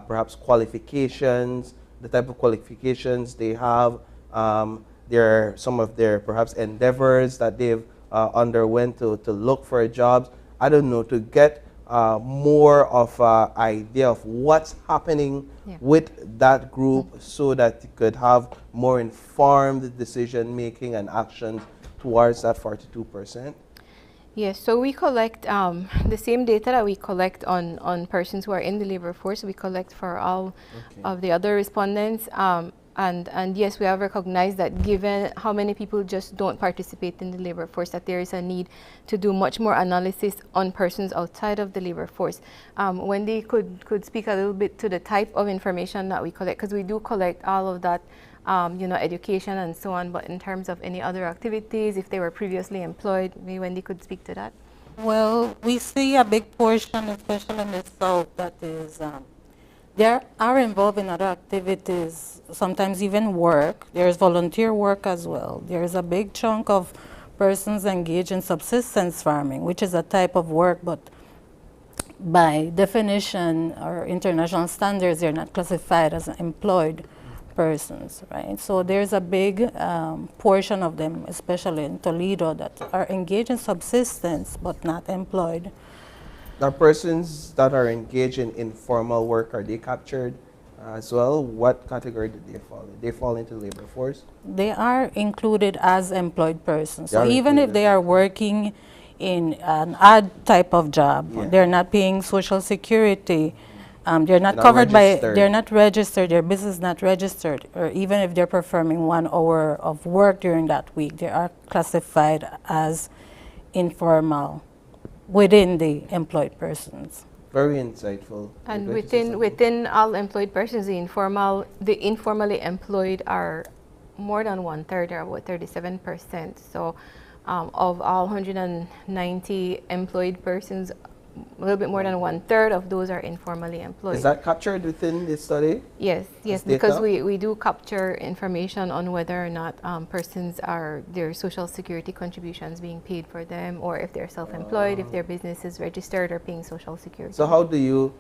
perhaps qualifications, the type of qualifications they have, some of their perhaps endeavors that they've underwent to look for jobs? I don't know, to get more of an idea of what's happening with that group, so that you could have more informed decision making and actions towards that 42%? Yes, so we collect the same data that we collect on persons who are in the labor force. We collect for all of the other respondents. And yes, we have recognized that given how many people just don't participate in the labor force, that there is a need to do much more analysis on persons outside of the labor force. Wendy could speak a little bit to the type of information that we collect, because we do collect all of that, you know, education and so on, but in terms of any other activities, if they were previously employed, maybe Wendy could speak to that. Well, we see a big portion, especially in the South, that is they are involved in other activities, sometimes even work. There's volunteer work as well. There's a big chunk of persons engaged in subsistence farming, which is a type of work, but by definition or international standards, they're not classified as employed persons, right? So there's a big portion of them, especially in Toledo, that are engaged in subsistence but not employed. The persons that are engaged in informal work, are they captured as well? What category do they fall in? They fall into the labor force? They are included as employed persons. So even if they are working in an odd type of job, they're not paying Social Security, They're not covered by, they're not registered, their business is not registered, or even if they're performing 1 hour of work during that week, they are classified as informal within the employed persons. Very insightful. And within all employed persons, the informally employed are more than 1/3, they're about 37%. So of all 190 employed persons, a little bit more than 1/3 of those are informally employed. Is that captured within the study? Yes, because we do capture information on whether or not persons are, their social security contributions being paid for them, or if they're self-employed, if their business is registered or paying social security. So how do you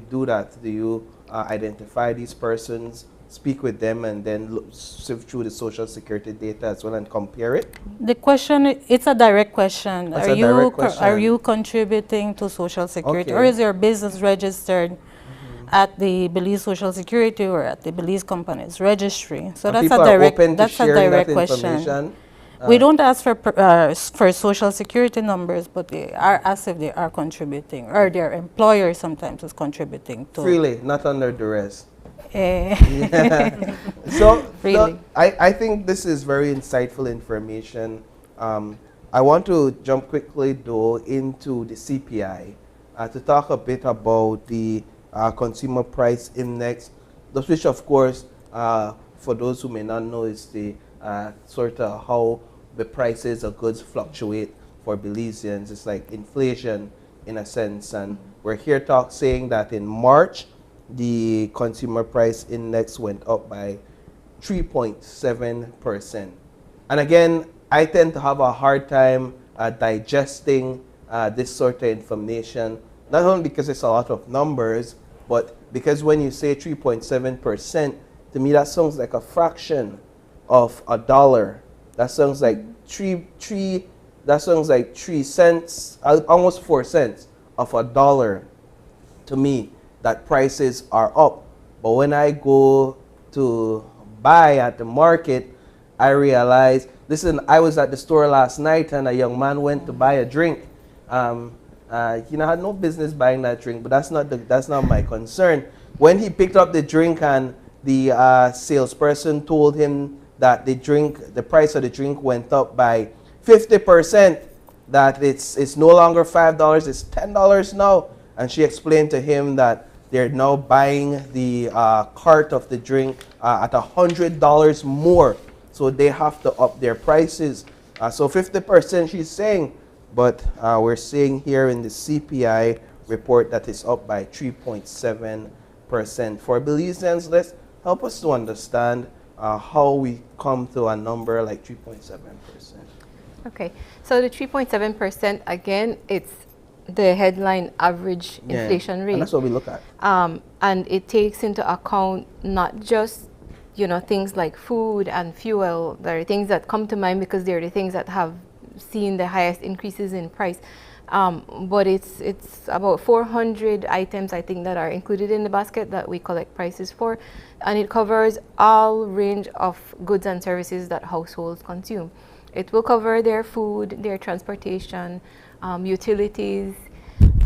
do that? Do you identify these persons, speak with them, and then sift through the social security data as well and compare it? The question, it's a direct question. That's a direct question. Are you contributing to social security, or is your business registered at the Belize Social Security or at the Belize Companies Registry? So that's a direct question. We don't ask for social security numbers, but they are asked if they are contributing, or their employer sometimes is contributing to. Freely, not under duress. Yeah. So I think this is very insightful information. I want to jump quickly though into the CPI to talk a bit about the Consumer Price Index, which of course, for those who may not know, is the sort of how the prices of goods fluctuate for Belizeans. It's like inflation in a sense, and we're here saying that in March, the Consumer Price Index went up by 3.7%. And again, I tend to have a hard time digesting this sort of information, not only because it's a lot of numbers, but because when you say 3.7%, to me that sounds like a fraction of $1. That sounds like that sounds like 3 cents, almost 4 cents of $1 to me. That prices are up. But when I go to buy at the market, I realize, listen, I was at the store last night and a young man went to buy a drink. I had no business buying that drink, but that's not my concern. When he picked up the drink and the salesperson told him that the price of the drink went up by 50%, that it's no longer $5, it's $10 now. And she explained to him that they're now buying the cart of the drink at $100 more. So they have to up their prices. So 50% she's saying, but we're seeing here in the CPI report that it's up by 3.7%. For Belizeans, let's help us to understand how we come to a number like 3.7%. Okay, so the 3.7%, again, it's the headline average inflation rate. And that's what we look at. And it takes into account not just, things like food and fuel. There are things that come to mind because they're the things that have seen the highest increases in price. But it's about 400 items, I think, that are included in the basket that we collect prices for. And it covers all range of goods and services that households consume. It will cover their food, their transportation, utilities,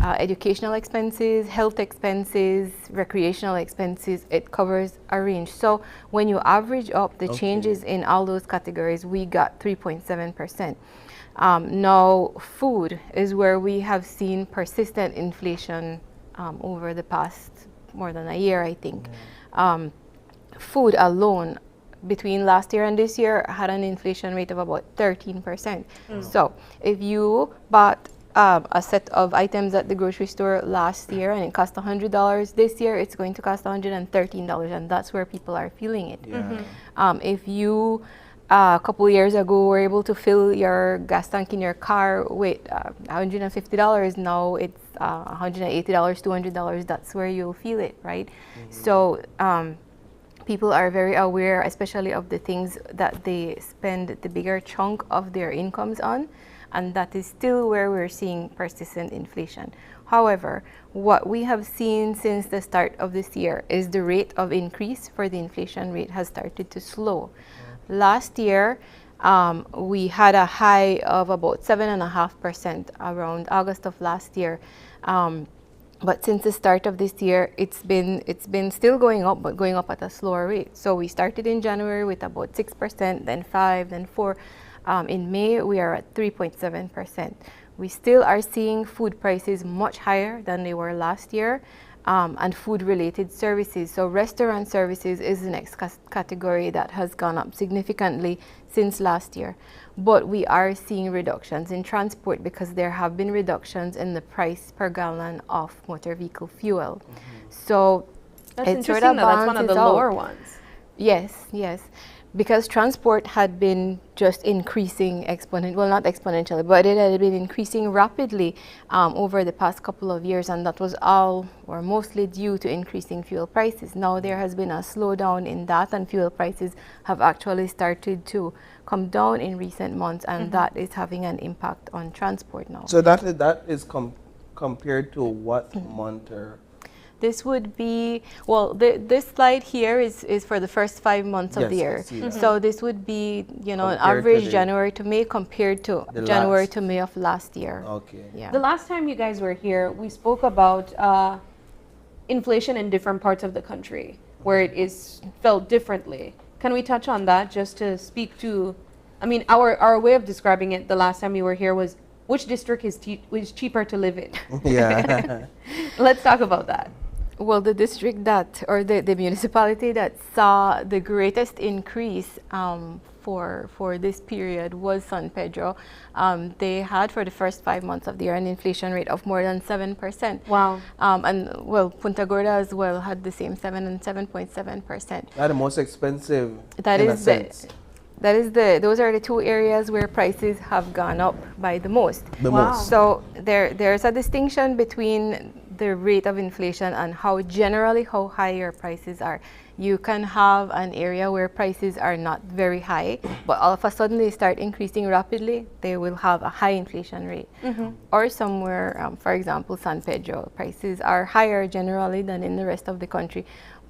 educational expenses, health expenses, recreational expenses. It covers a range. So when you average up the changes in all those categories, we got 3.7%. Now, food is where we have seen persistent inflation over the past more than a year, I think. Food alone, between last year and this year, had an inflation rate of about 13%. So if you bought a set of items at the grocery store last year and it cost $100, this year it's going to cost $113, and that's where people are feeling it. If you a couple years ago were able to fill your gas tank in your car with $150, now it's $180, $200. That's where you'll feel it, right? So people are very aware, especially of the things that they spend the bigger chunk of their incomes on, and that is still where we're seeing persistent inflation. However, what we have seen since the start of this year is the rate of increase for the inflation rate has started to slow. Last year, we had a high of about 7.5% around August of last year. But since the start of this year, it's been still going up, but going up at a slower rate. So we started in January with about 6%, then 5%, then 4%. In May, we are at 3.7%. We still are seeing food prices much higher than they were last year, and food-related services. So restaurant services is the next category that has gone up significantly since last year. But we are seeing reductions in transport because there have been reductions in the price per gallon of motor vehicle fuel. So that's interesting. That's one of the lower ones. Yes, yes. Because transport had been just increasing well, not exponentially, but it had been increasing rapidly over the past couple of years, and that was all or mostly due to increasing fuel prices. Now there has been a slowdown in that, and fuel prices have actually started to come down in recent months, and that is having an impact on transport now. So that is compared to what month? Or this would be, well, this slide here is for the first 5 months of the year. So this would be, you know, an average January to May compared to January to May of last year. Okay. Yeah. The last time you guys were here, we spoke about inflation in different parts of the country where it is felt differently. Can we touch on that just to speak to, I mean, our way of describing it the last time you were here was which district is cheaper to live in? Yeah. Let's talk about that. Well, the district that, or the municipality that saw the greatest increase for this period was San Pedro. They had for the first 5 months of the year an inflation rate of more than 7%. Wow. And well, Punta Gorda as well had the same 7 and 7.7%. Not the most expensive. That is those are the two areas where prices have gone up by the most. The most. So there's a distinction between the rate of inflation and how high your prices are. You can have an area where prices are not very high, but all of a sudden they start increasing rapidly, they will have a high inflation rate. Or somewhere, for example, San Pedro, prices are higher generally than in the rest of the country,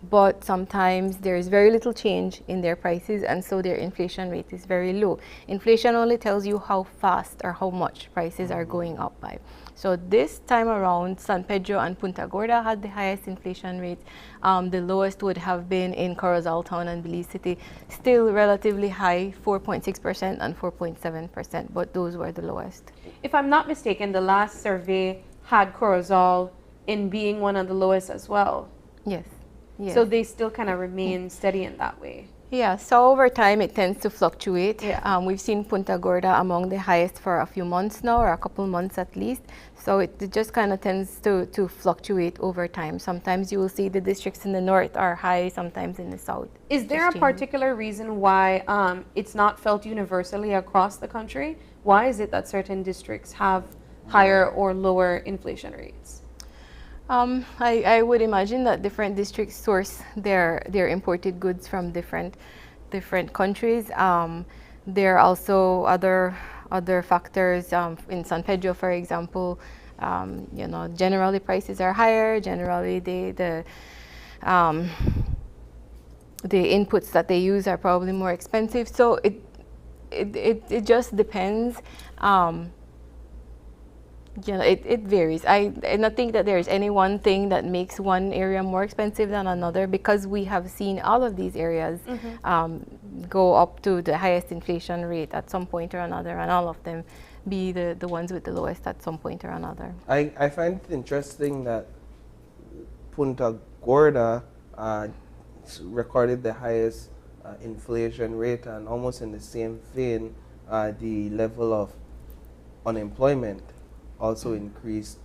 but sometimes there is very little change in their prices, and so their inflation rate is very low. Inflation only tells you how fast or how much prices are going up by. So this time around, San Pedro and Punta Gorda had the highest inflation rates. The lowest would have been in Corozal Town and Belize City, still relatively high, 4.6% and 4.7%, but those were the lowest. If I'm not mistaken, the last survey had Corozal in being one of the lowest as well. Yes. Yes. So they still kind of remain steady in that way. Yeah, so over time it tends to fluctuate. Yeah. We've seen Punta Gorda among the highest for a few months now, or a couple months at least. So it just kind of tends to fluctuate over time. Sometimes you will see the districts in the north are high, sometimes in the south. Is there a particular reason why it's not felt universally across the country? Why is it that certain districts have higher or lower inflation rates? I would imagine that different districts source their imported goods from different countries. There are also other factors. In San Pedro, for example, you know, generally prices are higher. Generally, the inputs that they use are probably more expensive. So it just depends. You know, it varies. And I think that there's any one thing that makes one area more expensive than another, because we have seen all of these areas go up to the highest inflation rate at some point or another, and all of them be the ones with the lowest at some point or another. I find it interesting that Punta Gorda recorded the highest inflation rate, and almost in the same vein, the level of unemployment also increased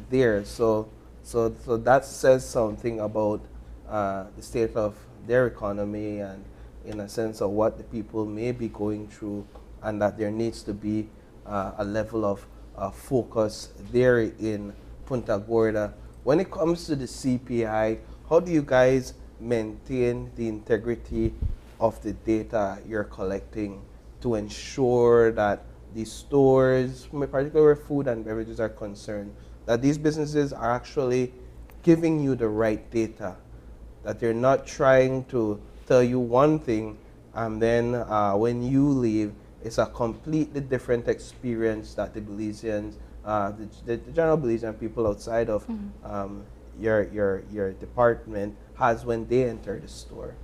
there. So that says something about the state of their economy, and in a sense of what the people may be going through, and that there needs to be a level of focus there in Punta Gorda. When it comes to the CPI, how do you guys maintain the integrity of the data you're collecting to ensure that these stores, particularly where food and beverages are concerned, that these businesses are actually giving you the right data, that they're not trying to tell you one thing and then when you leave, it's a completely different experience that the Belizeans the general beliefs and people outside of your department has when they enter the store?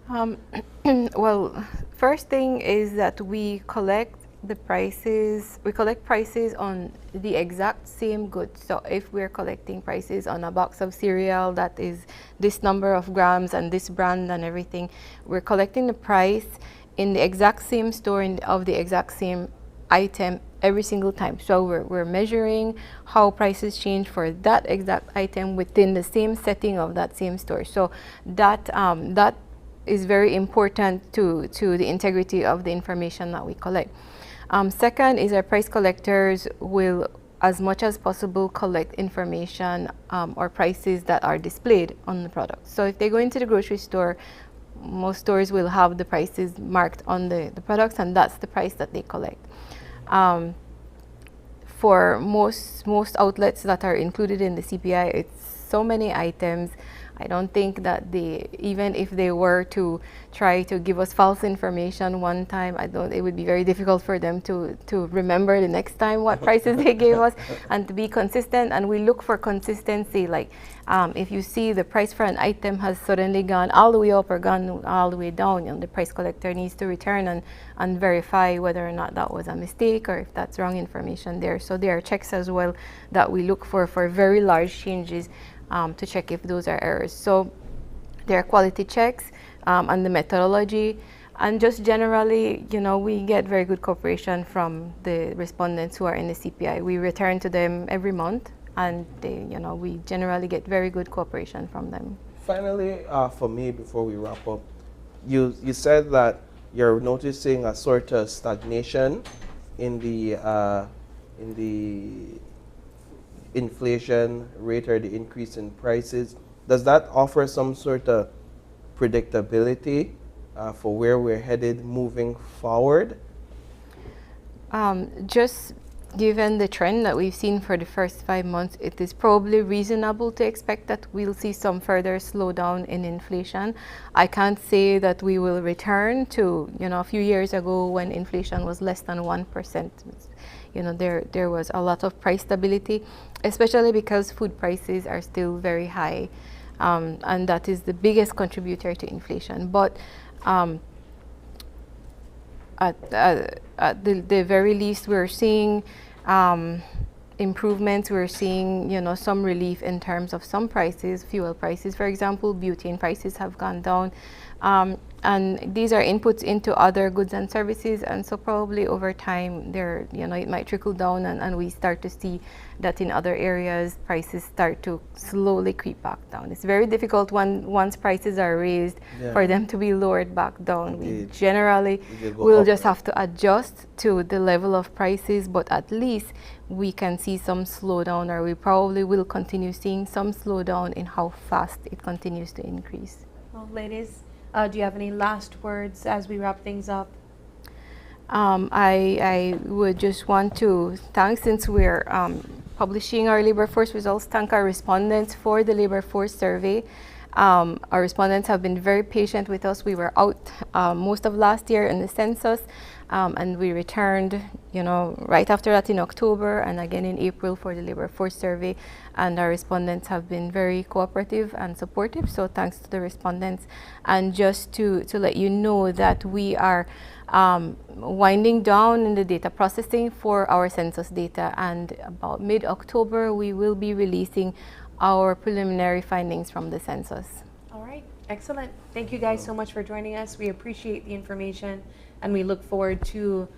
Well, first thing is that we collect the prices. We collect prices on the exact same goods. So if we're collecting prices on a box of cereal that is this number of grams and this brand and everything, we're collecting the price in the exact same store of the exact same item every single time. So we're measuring how prices change for that exact item within the same setting of that same store. So that is very important to the integrity of the information that we collect. Second is our price collectors will, as much as possible, collect information or prices that are displayed on the product. So if they go into the grocery store, most stores will have the prices marked on the products, and that's the price that they collect. For most outlets that are included in the CPI, it's so many items. I don't think that even if they were to try to give us false information one time, it would be very difficult for them to remember the next time what prices they gave us, and to be consistent. And we look for consistency. Like if you see the price for an item has suddenly gone all the way up or gone all the way down, the price collector needs to return and verify whether or not that was a mistake or if that's wrong information there. So there are checks as well that we look for very large changes, to check if those are errors. So there are quality checks and the methodology, and just generally, we get very good cooperation from the respondents who are in the CPI. We return to them every month, and we generally get very good cooperation from them. Finally, for me, before we wrap up, you said that you're noticing a sort of stagnation in the inflation rate or the increase in prices. Does that offer some sort of predictability for where we're headed moving forward? Just given the trend that we've seen for the first 5 months, it is probably reasonable to expect that we'll see some further slowdown in inflation. I can't say that we will return to, a few years ago when inflation was less than 1%. There was a lot of price stability, especially because food prices are still very high, and that is the biggest contributor to inflation. But at the very least, we're seeing improvements. We're seeing, some relief in terms of some prices, fuel prices, for example. Butane prices have gone down. And these are inputs into other goods and services, and so probably over time it might trickle down, and we start to see that in other areas prices start to slowly creep back down. It's very difficult once prices are raised for them to be lowered back down. Indeed. We generally will just have to adjust to the level of prices, but at least we can see some slowdown, or we probably will continue seeing some slowdown in how fast it continues to increase. Well, ladies, do you have any last words as we wrap things up? I would just want to thank, since we're publishing our labor force results, thank our respondents for the labor force survey. Our respondents have been very patient with us. We were out most of last year in the census, and we returned, right after that in October and again in April for the labor force survey. And our respondents have been very cooperative and supportive, so thanks to the respondents. And just to let you know that we are winding down in the data processing for our census data, and about mid-October we will be releasing our preliminary findings from the census. All right, excellent. Thank you guys so much for joining us. We appreciate the information, and we look forward to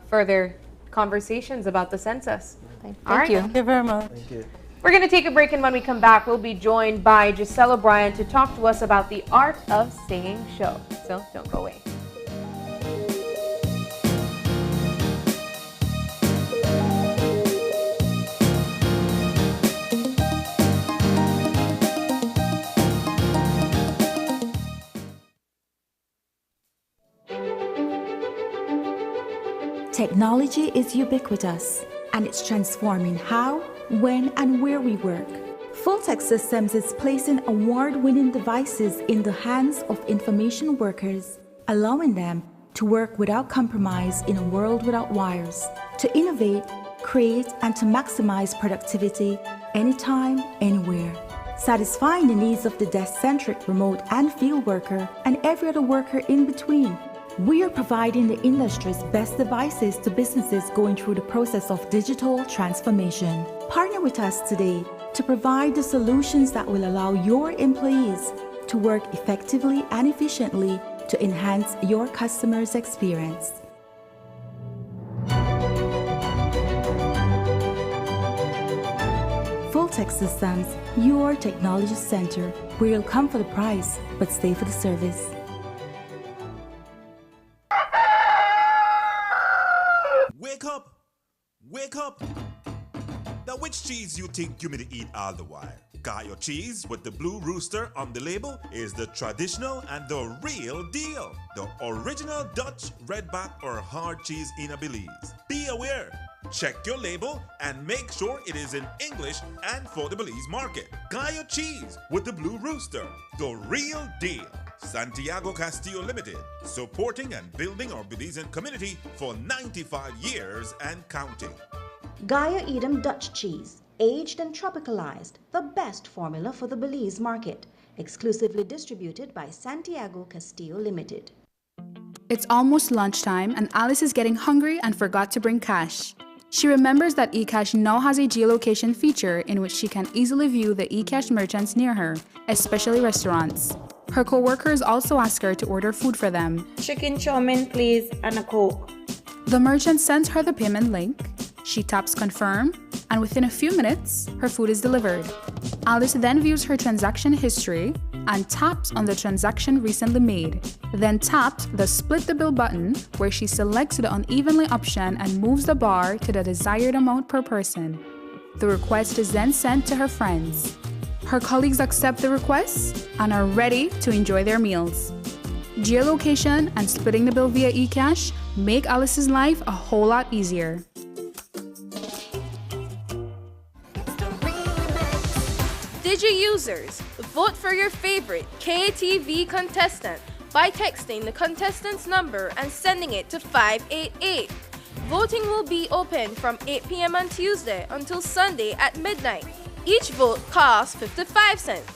further conversations about the census. Thank you. Thank you very much. Thank you. We're going to take a break, and when we come back, we'll be joined by Giselle O'Brien to talk to us about the Art of Singing show. So don't go away. Technology is ubiquitous, and it's transforming how, when, and where we work. Fulltech Systems is placing award-winning devices in the hands of information workers, allowing them to work without compromise in a world without wires. To innovate, create, and to maximize productivity anytime, anywhere. Satisfying the needs of the desk-centric remote and field worker and every other worker in between. We are providing the industry's best devices to businesses going through the process of digital transformation. Partner with us today to provide the solutions that will allow your employees to work effectively and efficiently to enhance your customers' experience. Fulltech Systems, your technology center, where you'll come for the price, but stay for the service. Wake up! Wake up! Now which cheese you think you may eat all the while? Gaio cheese with the blue rooster on the label is the traditional and the real deal. The original Dutch, redback or hard cheese in a Belize. Be aware! Check your label and make sure it is in English and for the Belize market. Gaio cheese with the blue rooster. The real deal. Santiago Castillo Limited, supporting and building our Belizean community for 95 years and counting. Gaia Edam Dutch cheese, aged and tropicalized, the best formula for the Belize market, exclusively distributed by Santiago Castillo Limited. It's almost lunchtime and Alice is getting hungry and forgot to bring cash. She remembers that eCash now has a geolocation feature in which she can easily view the eCash merchants near her, especially restaurants. Her co-workers also ask her to order food for them. Chicken chow mein, please, and a Coke. The merchant sends her the payment link. She taps confirm, and within a few minutes, her food is delivered. Alice then views her transaction history and taps on the transaction recently made. Then taps the split the bill button where she selects the unevenly option and moves the bar to the desired amount per person. The request is then sent to her friends. Her colleagues accept the request and are ready to enjoy their meals. Geolocation and splitting the bill via eCash make Alice's life a whole lot easier. Digi users, vote for your favorite KTV contestant by texting the contestant's number and sending it to 588. Voting will be open from 8 p.m. on Tuesday until Sunday at midnight. Each vote costs 55 cents.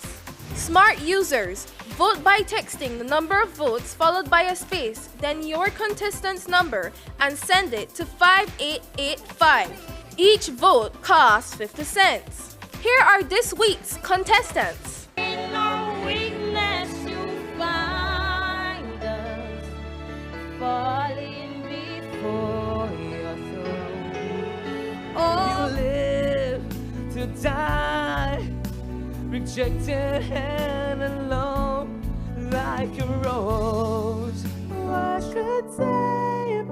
Smart users, vote by texting the number of votes followed by a space, then your contestant's number and send it to 5885. Each vote costs 50 cents. Here are this week's contestants. In our weakness you find us, falling before your throne. Oh, you live to die, rejected and alone, like a rose. What could separate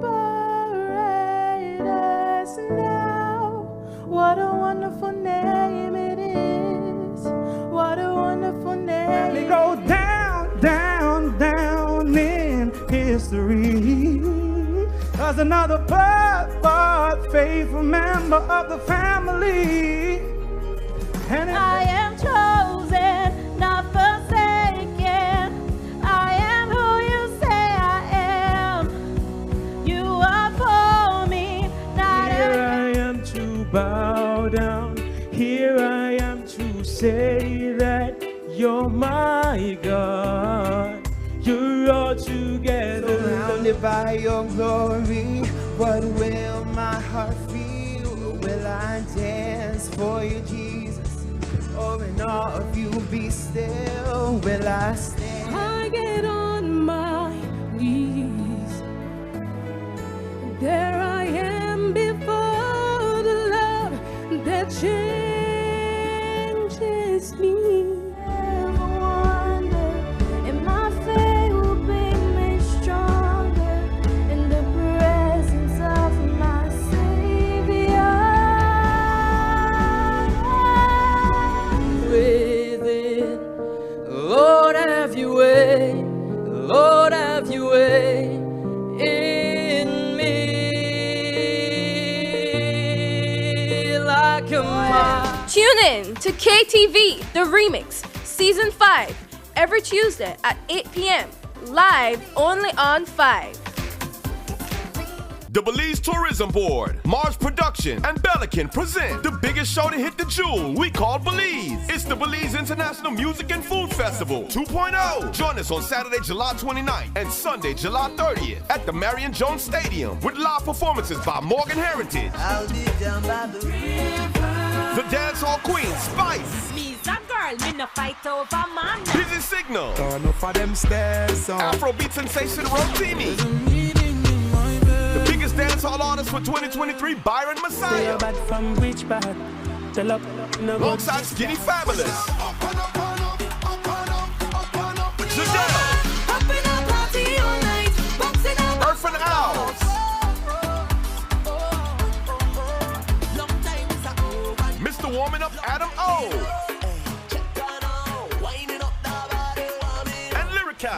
us now? What a wonderful name it is. What a wonderful name. They go down, down, down in history as another but faithful member of the family. And I am chosen, not forsaken. I am who you say I am. You are for me, not here I am to bow down. Here I am to say that you're my God. You're all together. Surrounded by your glory, what will my heart feel? Will I dance for you, Jesus? Or in awe of you be still? Will I stand? I get on my knees. There I am before the love that changes me. Lord, have your way in me like a mile. Tune in to KTV The Remix Season 5 every Tuesday at 8 p.m. live only on 5. The Belize Tourism Board, Mars Production, and Belican present the biggest show to hit the jewel we call Belize. It's the Belize International Music and Food Festival 2.0. Join us on Saturday, July 29th and Sunday, July 30th at the Marion Jones Stadium with live performances by Morgan Heritage, the dancehall queen Spice, Me's a girl, me no fight over man. Busy Signal, Afrobeat Afrobeat sensation Rotini, the biggest dancehall artist for 2023, Byron Messiah, alongside Skinny Fabulous, Jadelle, Earth and Owls, Mr. Warming Up Adam O, and Lyrical.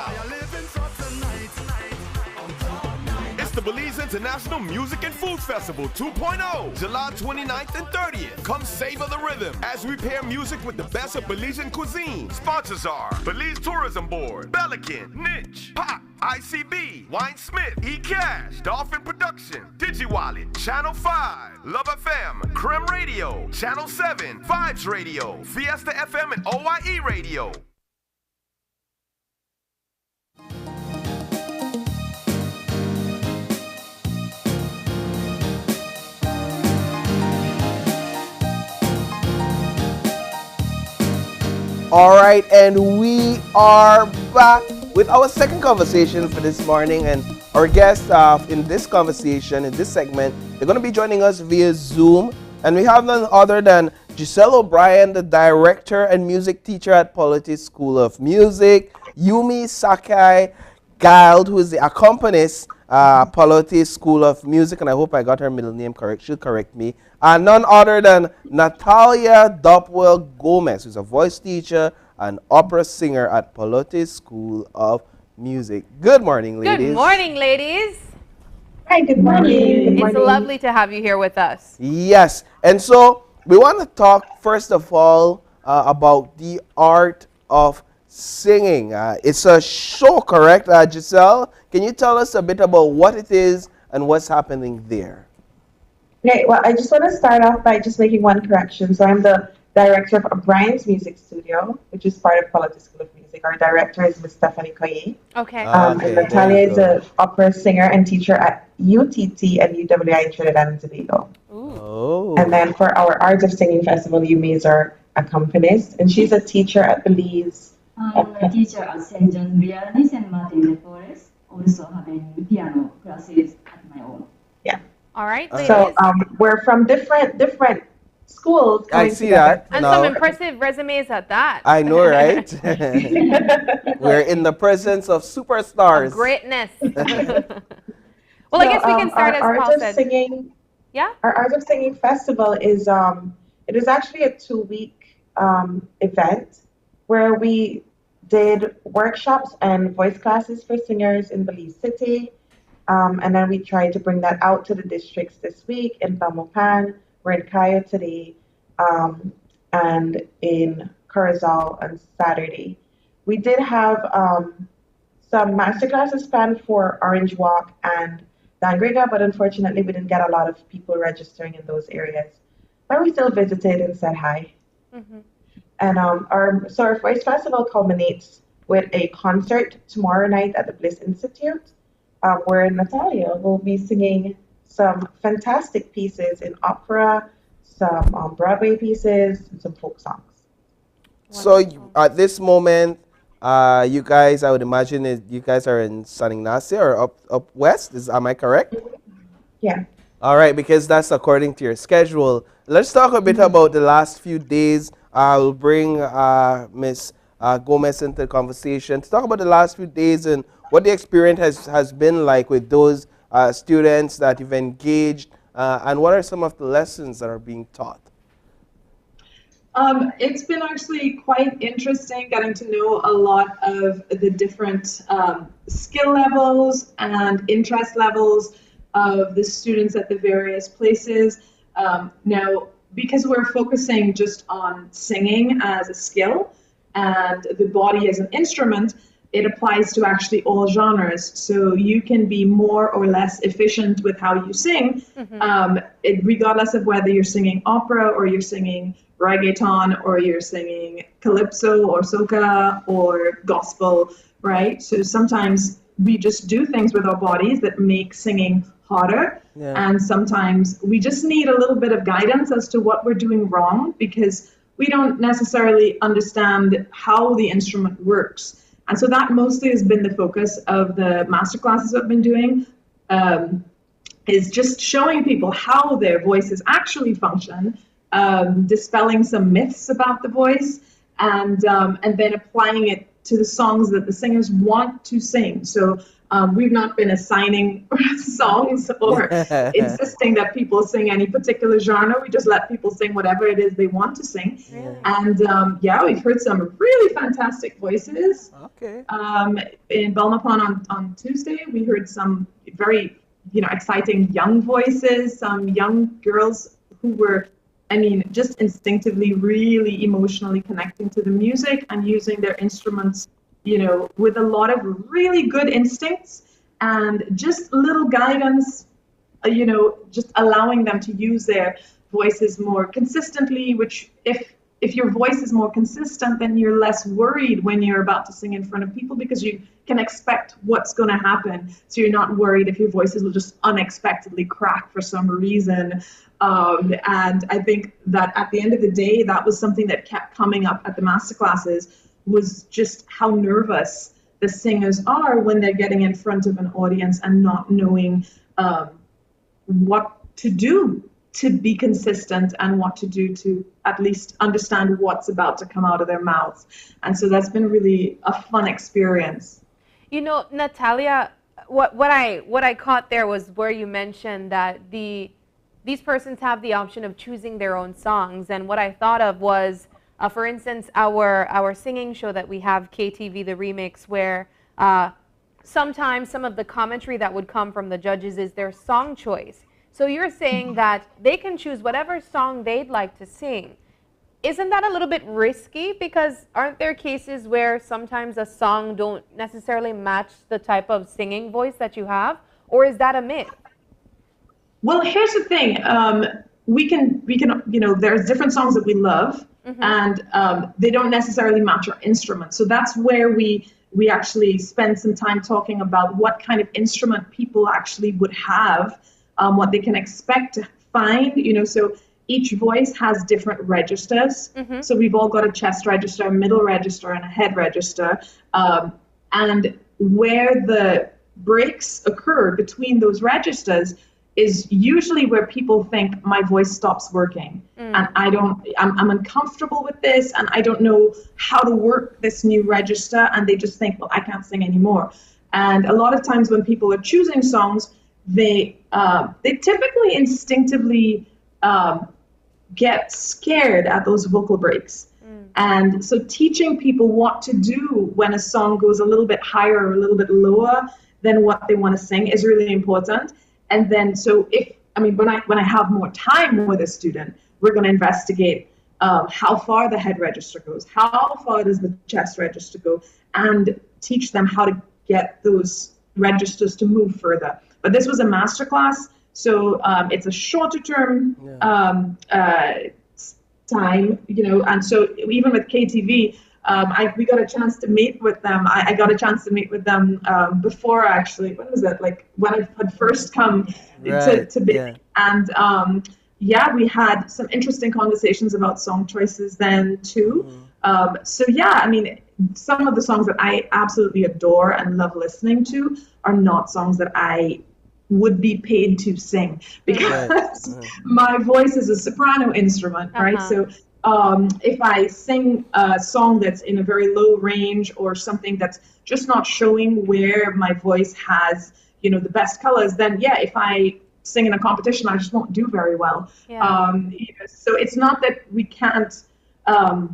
It's the Belize International Music and Food Festival 2.0, July 29th and 30th. Come savor the rhythm as we pair music with the best of Belizean cuisine. Sponsors are Belize Tourism Board, Belican, Niche, Pop, ICB, Wine Smith, eCash, Dolphin Production, DigiWallet, Channel 5, Love FM, Creme Radio, Channel 7, Vibes Radio, Fiesta FM, and OYE Radio. All right, and we are back with our second conversation for this morning, and our guests in this conversation, in this segment, they're going to be joining us via Zoom, and we have none other than Giselle O'Brien, the director and music teacher at Politics School of Music, Yumi Sakai Gild, who is the accompanist Politics School of Music, and I hope I got her middle name correct. She'll correct me. And none other than Natalia Dopwell Gomez, who's a voice teacher and opera singer at Politics School of Music. Good morning, ladies. Good morning, ladies. Hi, good morning. It's lovely to have you here with us. Yes, and so we want to talk first of all about the art of singing. It's a show, correct, Giselle? Can you tell us a bit about what it is and what's happening there? Okay, well, I just want to start off by just making one correction. So I'm the director of O'Brien's Music Studio, which is part of Politics School of Music. Our director is Ms. Stephanie Coye. Okay. And Natalia is an opera singer and teacher at UTT and UWI in Trinidad and Tobago. Oh. And then for our Arts of Singing Festival, Yumi is our accompanist, and she's a teacher at Belize. I'm a teacher at St. John Vianney and Martin de Forest, also having piano classes at my own. Yeah. All right, ladies. So we're from different schools. I see that. And now. some impressive resumes at that. I know, right? We're in the presence of superstars. Of greatness. Well, I guess we can start as Paul said. Singing, yeah? Our Art of Singing Festival is, it is actually a 2-week event where we did workshops and voice classes for singers in Belize City. And then we tried to bring that out to the districts this week in Belmopan. We're in Cayo today, and in Curacao on Saturday. We did have some masterclasses planned for Orange Walk and Dangriga, but unfortunately we didn't get a lot of people registering in those areas. But we still visited and said hi. Mm-hmm. And our Voice Festival culminates with a concert tomorrow night at the Bliss Institute, where Natalia will be singing some fantastic pieces in opera, some Broadway pieces, and some folk songs. So at this moment, you guys, I would imagine you guys are in San Ignacio or up west. Am I correct? Yeah. All right, because that's according to your schedule. Let's talk a bit about the last few days. I'll bring Ms. Gomez into the conversation to talk about the last few days and what the experience has been like with those students that you've engaged, and what are some of the lessons that are being taught? It's been actually quite interesting getting to know a lot of the different skill levels and interest levels of the students at the various places. Now, because we're focusing just on singing as a skill and the body as an instrument, it applies to actually all genres. So you can be more or less efficient with how you sing, regardless of whether you're singing opera or you're singing reggaeton or you're singing calypso or soca or gospel, right? So sometimes we just do things with our bodies that make singing harder. Yeah. And sometimes we just need a little bit of guidance as to what we're doing wrong, because we don't necessarily understand how the instrument works. And so that mostly has been the focus of the masterclasses I've been doing, is just showing people how their voices actually function, dispelling some myths about the voice, and then applying it to the songs that the singers want to sing. So we've not been assigning songs or insisting that people sing any particular genre. We just let people sing whatever it is they want to sing. Really? And we've heard some really fantastic voices. Okay. In Belmapon on Tuesday, we heard some very exciting young voices, some young girls who were, just instinctively really emotionally connecting to the music and using their instruments with a lot of really good instincts and just little guidance, just allowing them to use their voices more consistently, which if your voice is more consistent, then you're less worried when you're about to sing in front of people, because you can expect what's going to happen. So you're not worried if your voices will just unexpectedly crack for some reason. And I think that at the end of the day, that was something that kept coming up at the masterclasses, was just how nervous the singers are when they're getting in front of an audience and not knowing what to do to be consistent and what to do to at least understand what's about to come out of their mouths. And so that's been really a fun experience. Natalia, what I caught there was where you mentioned that these persons have the option of choosing their own songs. And what I thought of was, for instance, our singing show that we have, KTV The Remix, where sometimes some of the commentary that would come from the judges is their song choice. So you're saying that they can choose whatever song they'd like to sing. Isn't that a little bit risky? Because aren't there cases where sometimes a song don't necessarily match the type of singing voice that you have? Or is that a myth? Well, here's the thing. We can, there's different songs that we love, and they don't necessarily match our instrument. So that's where we actually spend some time talking about what kind of instrument people actually would have, what they can expect to find, so each voice has different registers. So we've all got a chest register, a middle register, and a head register. And where the breaks occur between those registers is usually where people think my voice stops working, and I'm uncomfortable with this, and I don't know how to work this new register, and they just think, well, I can't sing anymore. And a lot of times when people are choosing songs, they typically instinctively get scared at those vocal breaks. And so teaching people what to do when a song goes a little bit higher or a little bit lower than what they want to sing is really important. And then, so when I have more time with a student, we're going to investigate how far the head register goes, how far does the chest register go, and teach them how to get those registers to move further. But this was a masterclass, so it's a shorter term time, and so even with KTV, we got a chance to meet with them. I got a chance to meet with them before, actually. When was it? Like when I had first come to be. Yeah. And we had some interesting conversations about song choices then too. Some of the songs that I absolutely adore and love listening to are not songs that I would be paid to sing, because my voice is a soprano instrument, right? So if I sing a song that's in a very low range or something that's just not showing where my voice has, the best colors, then if I sing in a competition, I just won't do very well. So it's not that we can't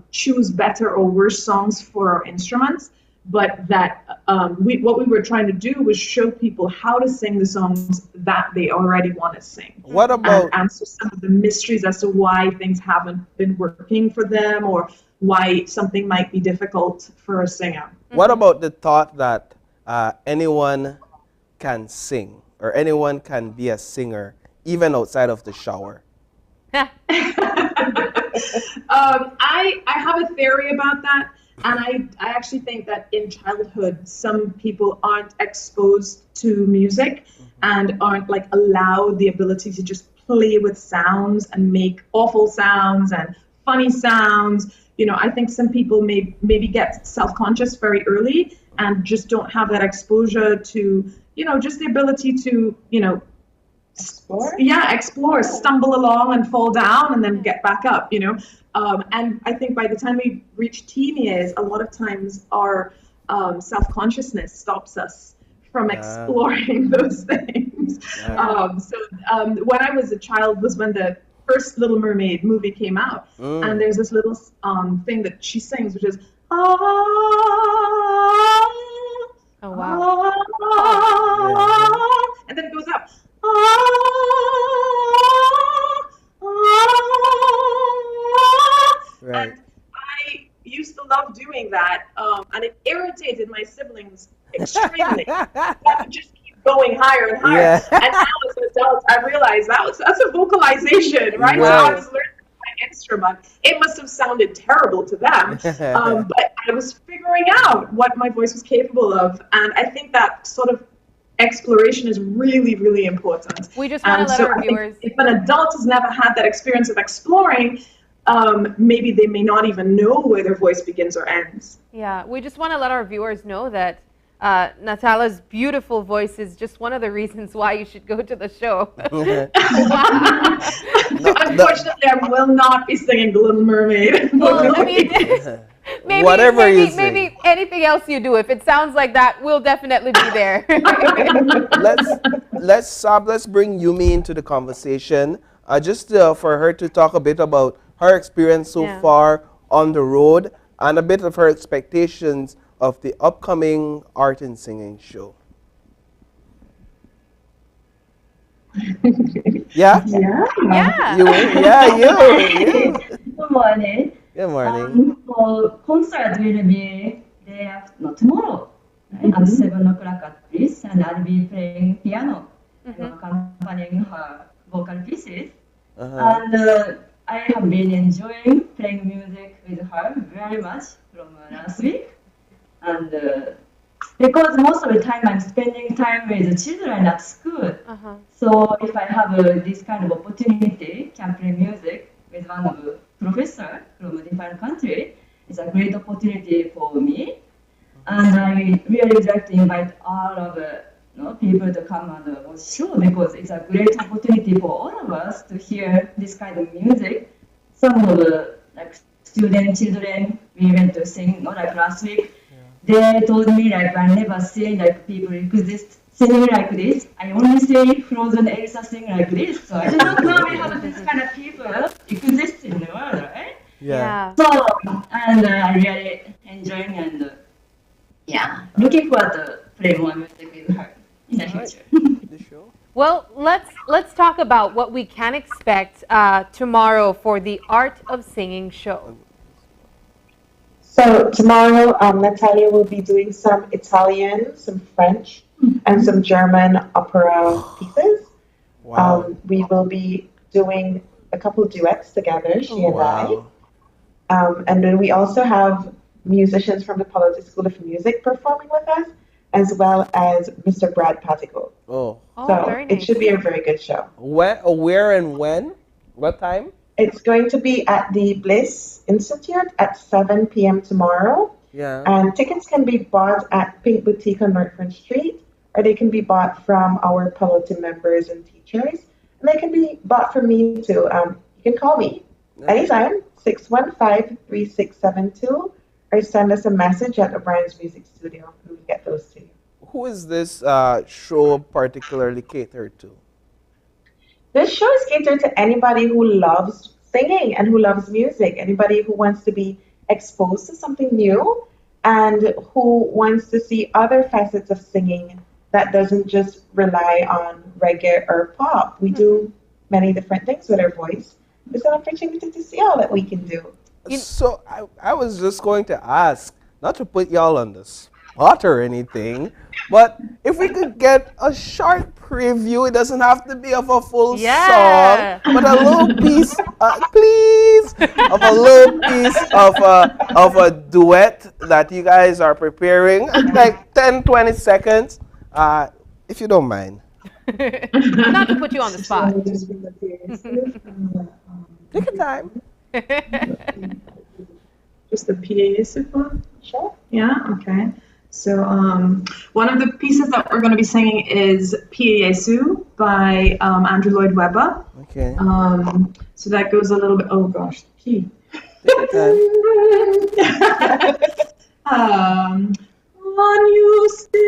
choose better or worse songs for our instruments, but that what we were trying to do was show people how to sing the songs that they already want to sing. What about and answer some of the mysteries as to why things haven't been working for them, or why something might be difficult for a singer. What about the thought that anyone can sing or anyone can be a singer even outside of the shower? I have a theory about that, and I actually think that in childhood some people aren't exposed to music and aren't like allowed the ability to just play with sounds and make awful sounds and funny sounds. You know, I think some people maybe get self-conscious very early and just don't have that exposure to, you know, just the ability to, you know, explore, stumble along and fall down and then get back up, you know. And I think by the time we reach teen years, a lot of times our self-consciousness stops us from exploring those things. When I was a child was when the first Little Mermaid movie came out, and there's this little thing that she sings, which is and then it goes up. Right. And I used to love doing that, and it irritated my siblings extremely. I would just keep going higher and higher. Yeah. And now as an adult, I realize that's a vocalization, right? So I was learning my instrument. It must have sounded terrible to them, but I was figuring out what my voice was capable of, and I think that sort of exploration is really, really important. We just want to let our viewers... If an adult has never had that experience of exploring, maybe they may not even know where their voice begins or ends. Yeah, we just want to let our viewers know that Natala's beautiful voice is just one of the reasons why you should go to the show. Unfortunately, I will not be singing The Little Mermaid. Well, I mean, maybe anything else you do, if it sounds like that, we'll definitely be there. Let's bring Yumi into the conversation, just for her to talk a bit about her experience so far on the road and a bit of her expectations of the upcoming art and singing show. Yeah? Yeah. You. Good morning. Good morning. Concert will be day after tomorrow at 7 o'clock at this, and I'll be playing piano and accompanying her vocal pieces. And I have been enjoying playing music with her very much from last week. And because most of the time I'm spending time with the children at school, so if I have this kind of opportunity, can play music with one of the professor from a different country, it's a great opportunity for me. And I really would like to invite all of people to come on the show, because it's a great opportunity for all of us to hear this kind of music. Some of the children, we went to sing, like last week. They told me like I never seen like people exist singing like this. I only see Frozen Elsa sing like this. So I did not know we have this kind of people exist in the world, right? Yeah. So and I really enjoying and looking forward to play more music with her in the future. Well, let's talk about what we can expect tomorrow for the Art of Singing show. So tomorrow, Natalia will be doing some Italian, some French, and some German opera pieces. Wow. We will be doing a couple duets together, she and I. And then we also have musicians from the Policy School of Music performing with us, as well as Mr. Brad Patico. So very it should be a very good show. Where and when? What time? It's going to be at the Bliss Institute at 7 p.m. tomorrow. Yeah. And tickets can be bought at Pink Boutique on Merchant Street, or they can be bought from our Peloton members and teachers. And they can be bought from me too. You can call me anytime, 615-3672, or send us a message at O'Brien's Music Studio, and we'll get those to you. Who is this show particularly catered to? This show is catered to anybody who loves singing and who loves music, anybody who wants to be exposed to something new and who wants to see other facets of singing that doesn't just rely on reggae or pop. We do many different things with our voice. It's an opportunity to see all that we can do. So I was just going to ask, not to put y'all on the spot or anything, but if we could get a short preview, it doesn't have to be of a full song, but a little piece, please, of a little piece of a duet that you guys are preparing, like 10, 20 seconds, if you don't mind. Not to put you on the spot. Take your time. Just the PA super? Sure. Yeah, okay. So one of the pieces that we're going to be singing is Piesu by Andrew Lloyd Webber. Okay. So that goes a little bit, oh gosh, key. On you stay,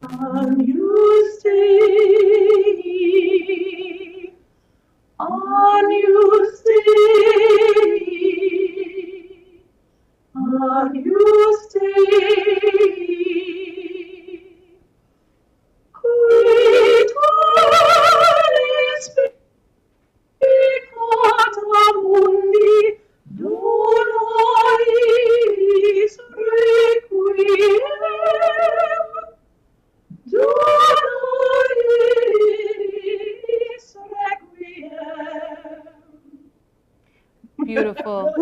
on you stay, on you stay, on you stay. Great Holy Spirit, mundi, Donoris requiem, Donoris requiem. Beautiful.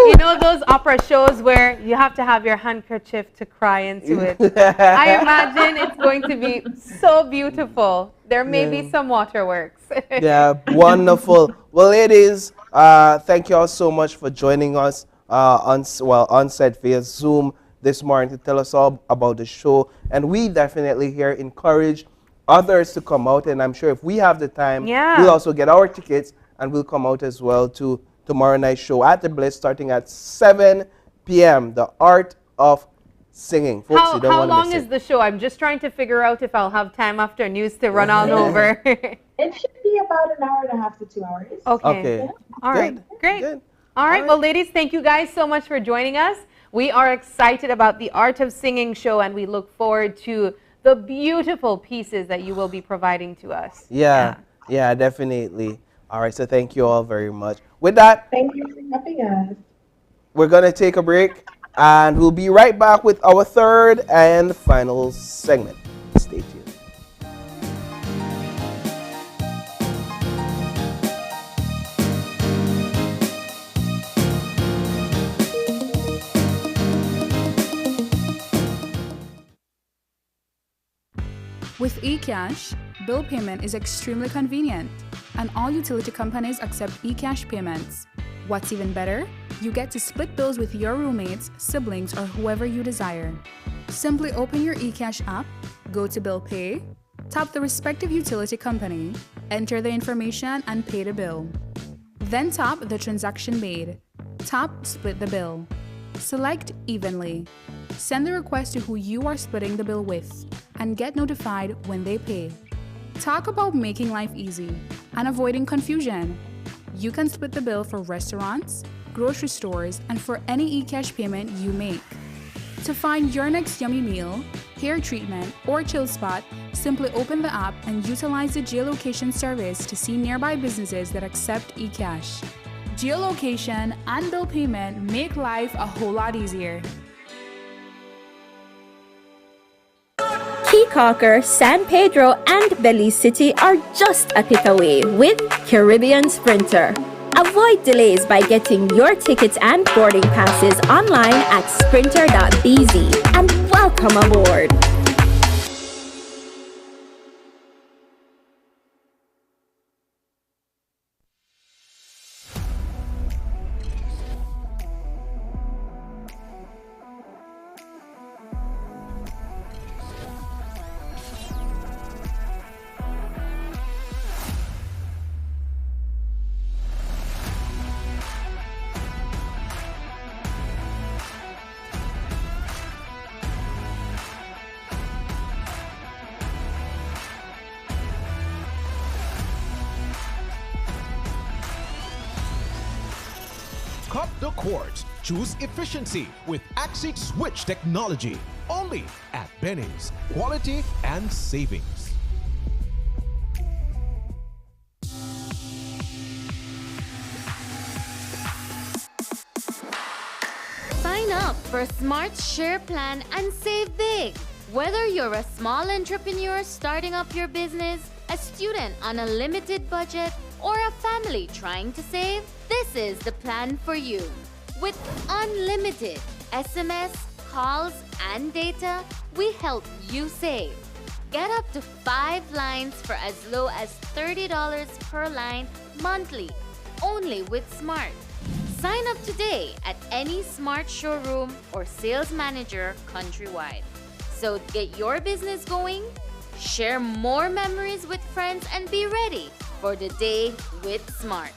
You know those opera shows where you have to have your handkerchief to cry into it? I imagine it's going to be so beautiful. There may be some waterworks. Yeah, wonderful. Well, ladies, thank you all so much for joining us on set via Zoom this morning to tell us all about the show. And we definitely here encourage others to come out. And I'm sure if we have the time, we'll also get our tickets and we'll come out as well to tomorrow night's show at the Bliss starting at 7 p.m. The Art of Singing. Folks, how long is the show? I'm just trying to figure out if I'll have time after news to run on over. It should be about an hour and a half to 2 hours. Okay. Yeah. All right. Great. All right. Well, ladies, thank you guys so much for joining us. We are excited about the Art of Singing show, and we look forward to the beautiful pieces that you will be providing to us. Yeah, definitely. All right. So thank you all very much. With that, thank you for having us. We're going to take a break. And we'll be right back with our third and final segment. Stay tuned. With eCash, bill payment is extremely convenient, and all utility companies accept eCash payments. What's even better? You get to split bills with your roommates, siblings, or whoever you desire. Simply open your eCash app, go to Bill Pay, tap the respective utility company, enter the information, and pay the bill. Then tap the transaction made. Tap Split the bill. Select Evenly. Send the request to who you are splitting the bill with, and get notified when they pay. Talk about making life easy and avoiding confusion. You can split the bill for restaurants, grocery stores, and for any eCash payment you make. To find your next yummy meal, hair treatment, or chill spot, simply open the app and utilize the geolocation service to see nearby businesses that accept eCash. Geolocation and bill payment make life a whole lot easier. Key San Pedro, and Belize City are just a click away with Caribbean Sprinter. Avoid delays by getting your tickets and boarding passes online at sprinter.bz, and welcome aboard. Cut the cords. Choose efficiency with Axix Switch technology. Only at Benny's. Quality and savings. up for Smart Share Plan and save big. Whether you're a small entrepreneur starting up your business, a student on a limited budget, or a family trying to save, this is the plan for you. With unlimited SMS, calls, and data, we help you save. Get up to 5 lines for as low as $30 per line monthly, only with Smart. Sign up today at any Smart showroom or sales manager countrywide. So get your business going, share more memories with friends, and be ready for the day with Smart.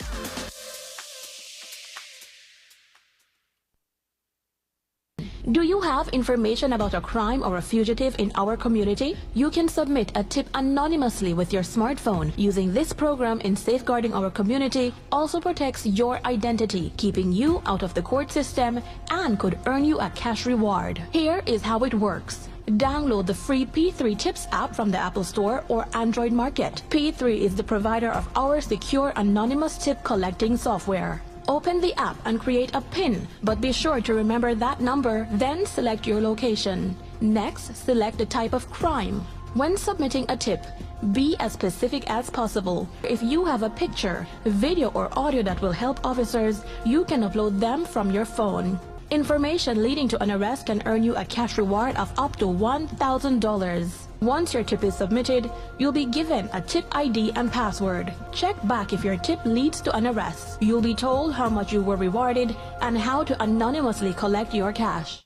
Do you have information about a crime or a fugitive in our community? You can submit a tip anonymously with your smartphone. Using this program in safeguarding our community also protects your identity, keeping you out of the court system, and could earn you a cash reward. Here is how it works. Download the free P3 Tips app from the Apple Store or Android Market. P3 is the provider of our secure anonymous tip collecting software. Open the app and create a PIN, but be sure to remember that number, then select your location. Next, select the type of crime. When submitting a tip, be as specific as possible. If you have a picture, video, or audio that will help officers, you can upload them from your phone. Information leading to an arrest can earn you a cash reward of up to $1,000. Once your tip is submitted, you'll be given a tip ID and password. Check back if your tip leads to an arrest. You'll be told how much you were rewarded and how to anonymously collect your cash.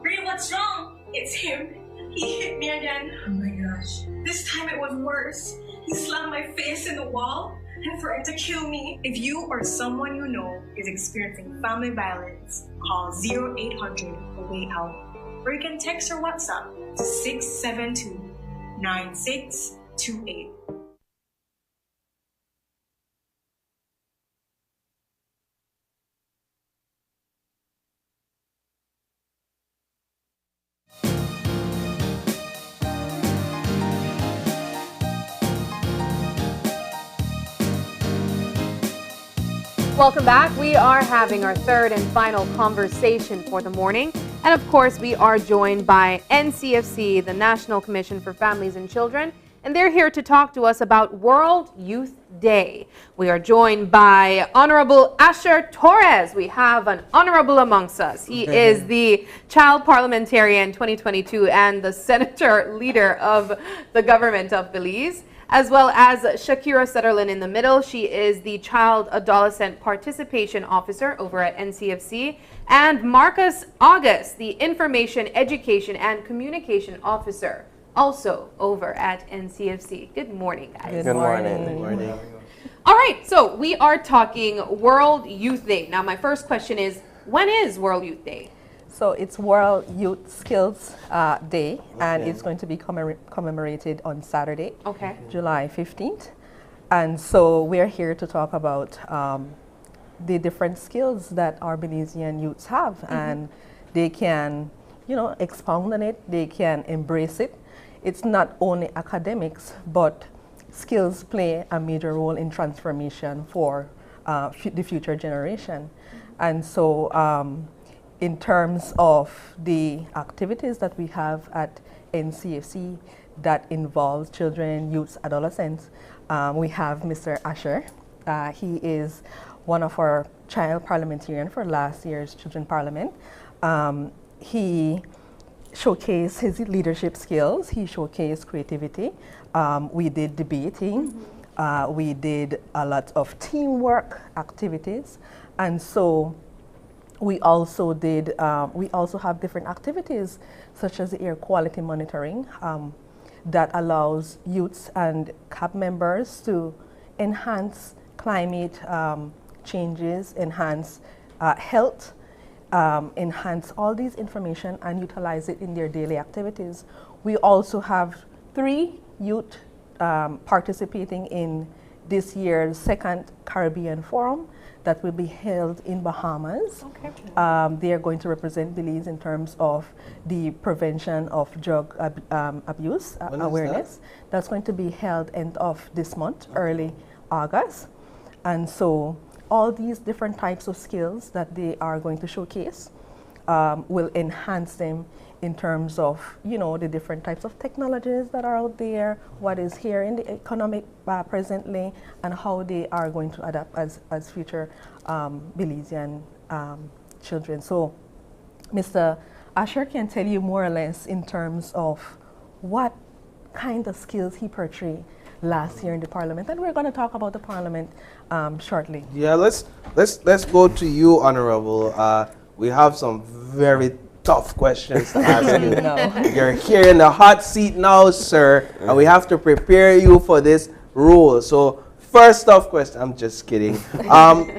Ray, what's wrong? It's him. He hit me again. Oh my gosh. This time it was worse. He slammed my face in the wall and threatened to kill me. If you or someone you know is experiencing family violence, call 0800 for Way Out. Or you can text or WhatsApp to 672-9628. Welcome back. We are having our third and final conversation for the morning. And of course, we are joined by NCFC, the National Commission for Families and Children, and they're here to talk to us about World Youth Day. We are joined by Honorable Asher Torres. We have an honorable amongst us. He is the Child Parliamentarian 2022 and the Senator Leader of the Government of Belize, as well as Shakira Sutherland in the middle. She is the Child Adolescent Participation Officer over at NCFC, and Marcus August, the Information, Education, and Communication Officer, also over at NCFC. Good morning, guys. Good morning. Good morning. All right, so we are talking World Youth Day. Now, my first question is, when is World Youth Day? So it's World Youth Skills Day, and it's going to be commemorated on Saturday, July 15th. And so we're here to talk about the different skills that our Belizean youths have, and they can, you know, expound on it, they can embrace it. It's not only academics, but skills play a major role in transformation for the future generation. And so in terms of the activities that we have at NCFC that involves children, youths, adolescents, we have Mr. Asher. He is one of our child parliamentarians for last year's Children Parliament. He showcased his leadership skills, he showcased creativity. We did debating, we did a lot of teamwork activities, and so we also did, we also have different activities such as air quality monitoring that allows youths and CAB members to enhance climate changes, enhance health, enhance all these information and utilize it in their daily activities. We also have 3 youth participating in this year's second Caribbean Forum that will be held in Bahamas. Okay. They are going to represent Belize in terms of the prevention of drug abuse awareness. That's going to be held end of this month, early August. And so all these different types of skills that they are going to showcase will enhance them in terms of, you know, the different types of technologies that are out there, what is here in the economic presently, and how they are going to adapt as future Belizean children. So Mr. Asher can tell you more or less in terms of what kind of skills he portrayed last year in the Parliament, and we're going to talk about the Parliament shortly. Yeah, let's go to you, Honorable. We have some very tough questions to ask you. No. You're here in the hot seat now, sir, and we have to prepare you for this role. So first tough question, I'm just kidding.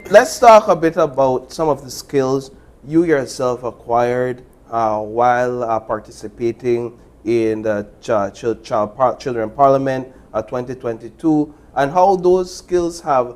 Let's talk a bit about some of the skills you yourself acquired while participating in the Children Parliament 2022, and how those skills have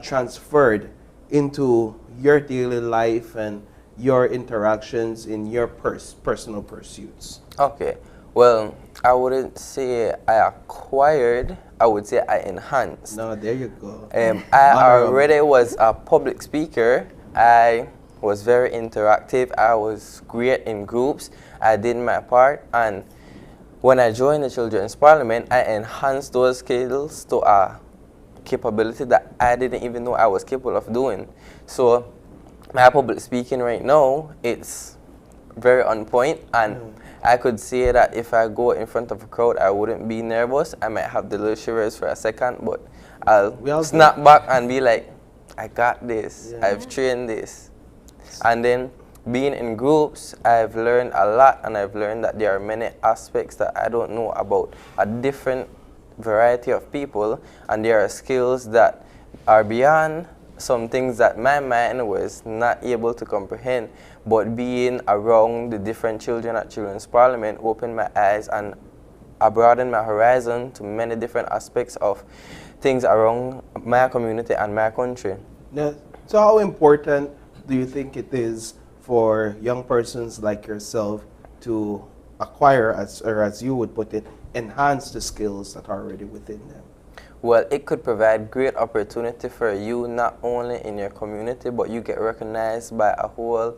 transferred into your daily life and your interactions in your personal pursuits. Okay, well, I wouldn't say I acquired, I would say I enhanced. No, there you go. I already was a public speaker. I was very interactive. I was great in groups. I did my part, and when I joined the Children's Parliament, I enhanced those skills to a capability that I didn't even know I was capable of doing. So my public speaking right now, it's very on point, and I could say that if I go in front of a crowd, I wouldn't be nervous. I might have the little shivers for a second, but I'll snap back and be like, I got this, I've trained this. And then being in groups, I've learned a lot, and I've learned that there are many aspects that I don't know about a different variety of people, and there are skills that are beyond some things that my mind was not able to comprehend. But being around the different children at Children's Parliament opened my eyes and broadened my horizon to many different aspects of things around my community and my country. Now, so how important do you think it is for young persons like yourself to acquire, as you would put it, enhance the skills that are already within them? Well, it could provide great opportunity for you, not only in your community, but you get recognized by a whole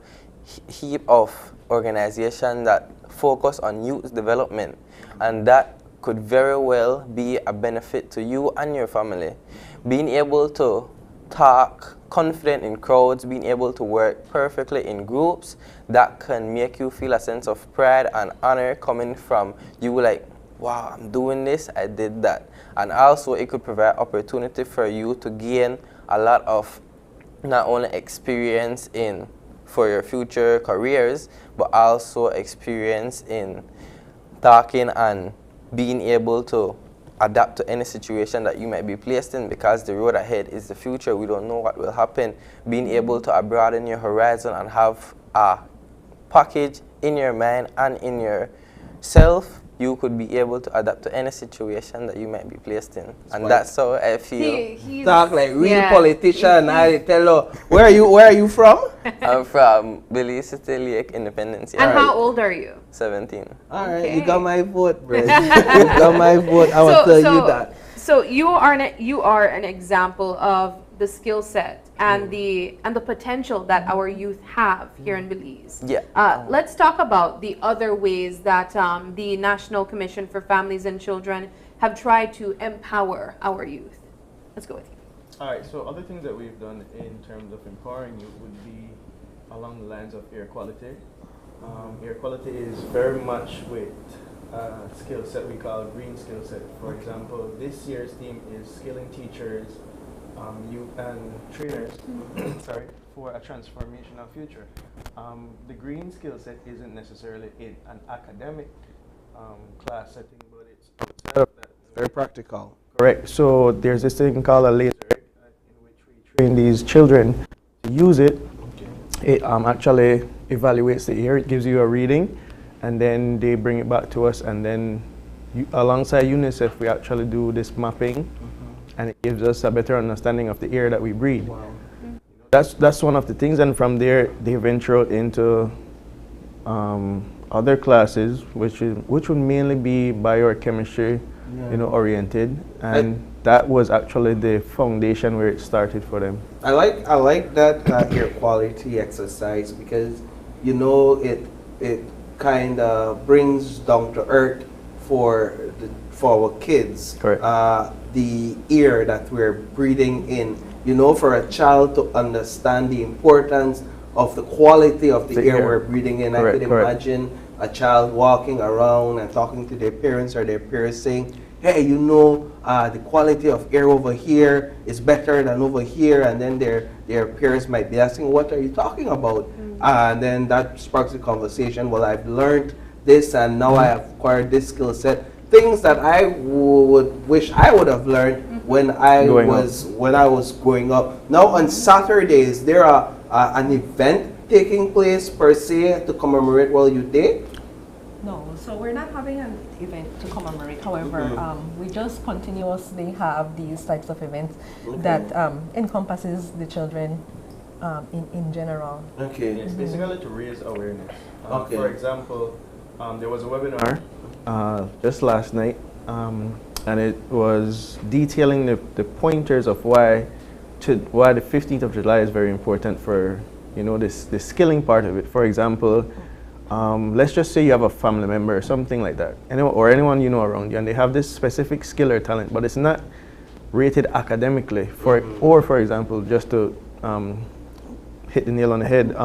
heap of organizations that focus on youth development, and that could very well be a benefit to you and your family. Being able to talk confident in crowds, being able to work perfectly in groups, that can make you feel a sense of pride and honor coming from you, like, wow, I'm doing this, I did that. And also it could provide opportunity for you to gain a lot of not only experience for your future careers, but also experience in talking and being able to adapt to any situation that you might be placed in, because the road ahead is the future. We don't know what will happen. Being able to broaden your horizon and have a package in your mind and in yourself, you could be able to adapt to any situation that you might be placed in. And that's how I feel. Talk like real politician. I tell you, where are you from? I'm from Belize City Lake Independence. And how old are you? 17. All right, you got my vote, bro. You got my vote. I will tell you that. So you are an example of the skill set and the potential that our youth have here in Belize. Yeah. Let's talk about the other ways that the National Commission for Families and Children have tried to empower our youth. Let's go with you. All right, so other things that we've done in terms of empowering youth would be along the lines of air quality. Air quality is very much with skill set we call green skill set. For example, this year's theme is skilling teachers, youth and trainers sorry, for a transformational future. The green skill set isn't necessarily in an academic class setting, but it's outside of that. Very practical. Correct. So there's this thing called a laser in which we train these children to use it. It actually evaluates the air. It gives you a reading, and then they bring it back to us, and then alongside UNICEF we actually do this mapping and it gives us a better understanding of the air that we breathe. Wow. That's one of the things, and from there they venture out into other classes, which would mainly be biochemistry, oriented, and that was actually the foundation where it started for them. I like that air quality exercise because it kind of brings down to earth for our kids. Correct. The air that we're breathing in. For a child to understand the importance of the quality of the air we're breathing in. Correct, I could imagine a child walking around and talking to their parents or their peers saying, hey, the quality of air over here is better than over here, and then their peers might be asking, what are you talking about? And then that sparks a conversation. Well, I've learned this and now I have acquired this skill set. Things that I would wish I would have learned when I was growing up. Now on Saturdays, there are an event taking place per se to commemorate World Youth Day. No, so we're not having an event to commemorate. However, we just continuously have these types of events that encompasses the children in general. Okay. It's basically to raise awareness. For example, there was a webinar just last night, and it was detailing the pointers of why the 15th of July is very important for the skilling part of it. For example, let's just say you have a family member or something like that, or anyone around you, and they have this specific skill or talent, but it's not rated academically. For example, just to hit the nail on the head,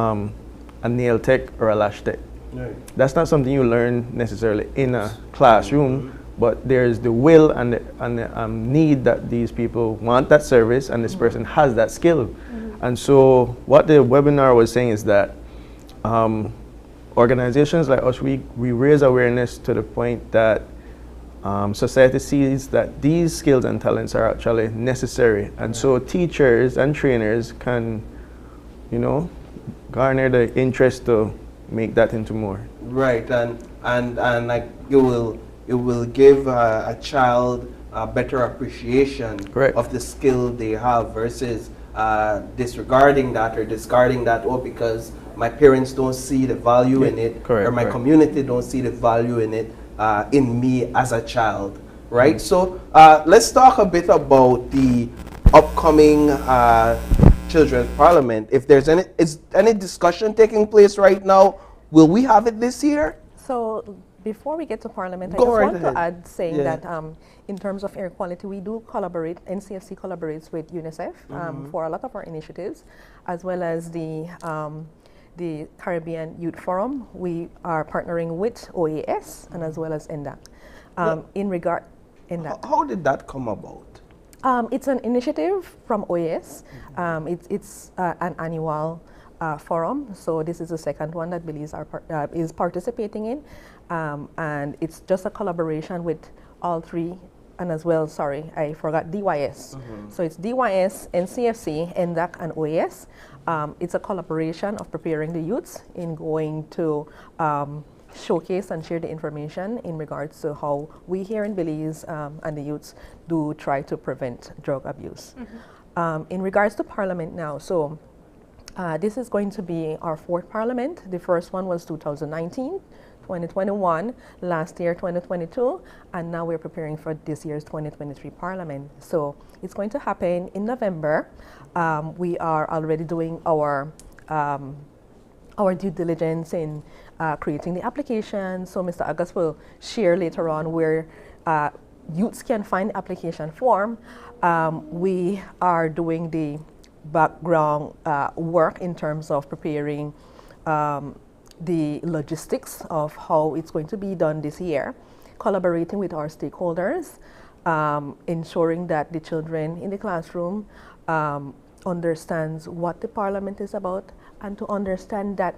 a nail tech or a lash tech. Right. That's not something you learn necessarily in a classroom, but there's the will and the need that these people want that service, and this person has that skill. And so what the webinar was saying is that organizations like us, we raise awareness to the point that society sees that these skills and talents are actually necessary. And so teachers and trainers can, garner the interest to make that into more. Right, and like it will give a child a better appreciation of the skill they have versus disregarding that or discarding that, because my parents don't see the value in it, or my community don't see the value in it, in me as a child, right? So let's talk a bit about the upcoming Children's Parliament. If there's any discussion taking place right now, will we have it this year? So before we get to Parliament, I just want to add saying that in terms of air quality, we do collaborate, NCFC collaborates with UNICEF for a lot of our initiatives, as well as the Caribbean Youth Forum. We are partnering with OAS and as well as NDAC. How did that come about? It's an initiative from OAS. It's an annual forum, so this is the second one that Belize is participating in, and it's just a collaboration with all three, and as well, sorry, I forgot DYS. So it's DYS, NCFC, NDAC, and OAS. It's a collaboration of preparing the youths in going to showcase and share the information in regards to how we here in Belize and the youths do try to prevent drug abuse. In regards to Parliament now, so this is going to be our fourth Parliament. The first one was 2019, 2021, last year 2022, and now we're preparing for this year's 2023 Parliament. So it's going to happen in November. We are already doing our due diligence in creating the application. So Mr. August will share later on where youths can find the application form. We are doing the background work in terms of preparing the logistics of how it's going to be done this year, collaborating with our stakeholders, ensuring that the children in the classroom understands what the Parliament is about, and to understand that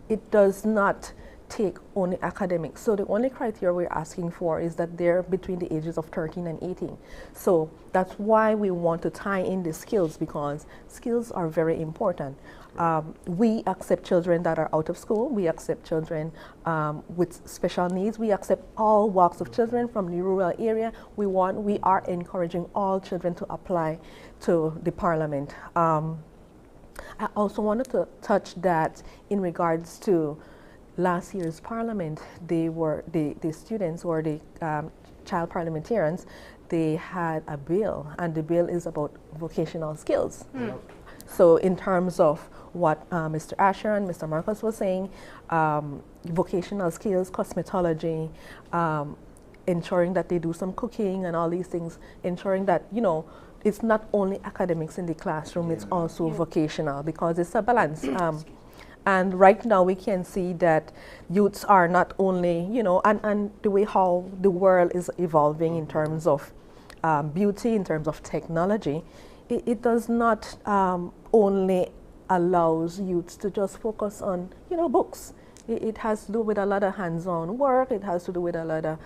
it does not take only academics. So the only criteria we're asking for is that they're between the ages of 13 and 18. So that's why we want to tie in the skills, because skills are very important. We accept children that are out of school. We accept children with special needs. We accept all walks of children from the rural area. We are encouraging all children to apply to the parliament. I also wanted to touch that in regards to last year's parliament, the students or the child parliamentarians, they had a bill, and the bill is about vocational skills. So in terms of what Mr. Asher and Mr. Marcus was saying, vocational skills, cosmetology, ensuring that they do some cooking and all these things, ensuring that, you know, it's not only academics in the classroom, it's also vocational, because it's a balance. And right now we can see that youths are not only, you know, and the way how the world is evolving in terms of beauty, in terms of technology, it does not only allows youths to just focus on, you know, books. It has to do with a lot of hands-on work. It has to do with a lot of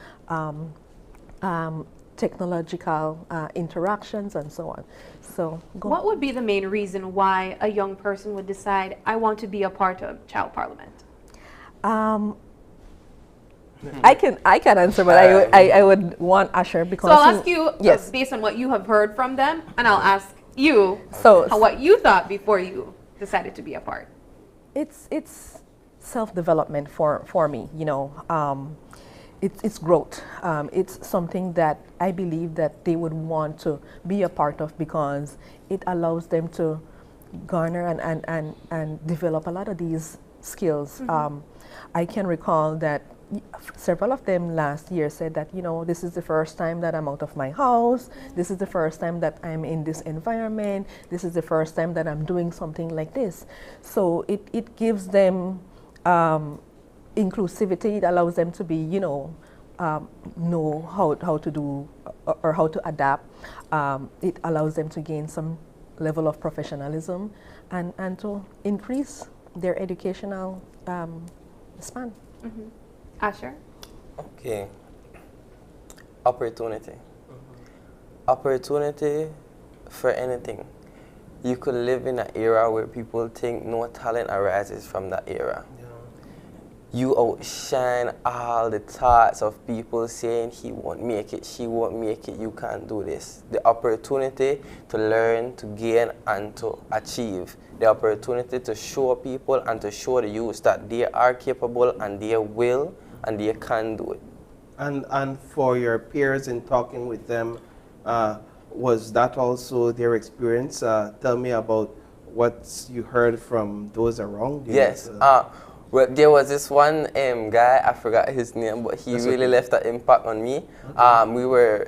technological interactions and so on. So what would be the main reason why a young person would decide, I want to be a part of child parliament? I can answer, but I would want Asher, because so I'll ask you based on what you have heard from them, and I'll ask you what you thought before you decided to be a part. It's self-development for me, you know. It's growth. It's something that I believe that they would want to be a part of, because it allows them to garner and develop a lot of these skills. I can recall that several of them last year said that, you know, this is the first time that I'm out of my house. This is the first time that I'm in this environment. This is the first time that I'm doing something like this. So it gives them inclusivity. It allows them to be, you know how to do or how to adapt. It allows them to gain some level of professionalism and to increase their educational span. Asher? Okay. Opportunity. Opportunity for anything. You could live in an era where people think no talent arises from that era. You outshine all the thoughts of people saying he won't make it, she won't make it, you can't do this. The opportunity to learn, to gain, and to achieve. The opportunity to show people and to show the youth that they are capable and they will and they can do it. And for your peers in talking with them, was that also their experience? Tell me about what you heard from those around you. Yes. Well, there was this one guy, I forgot his name, but he really left an impact on me. We were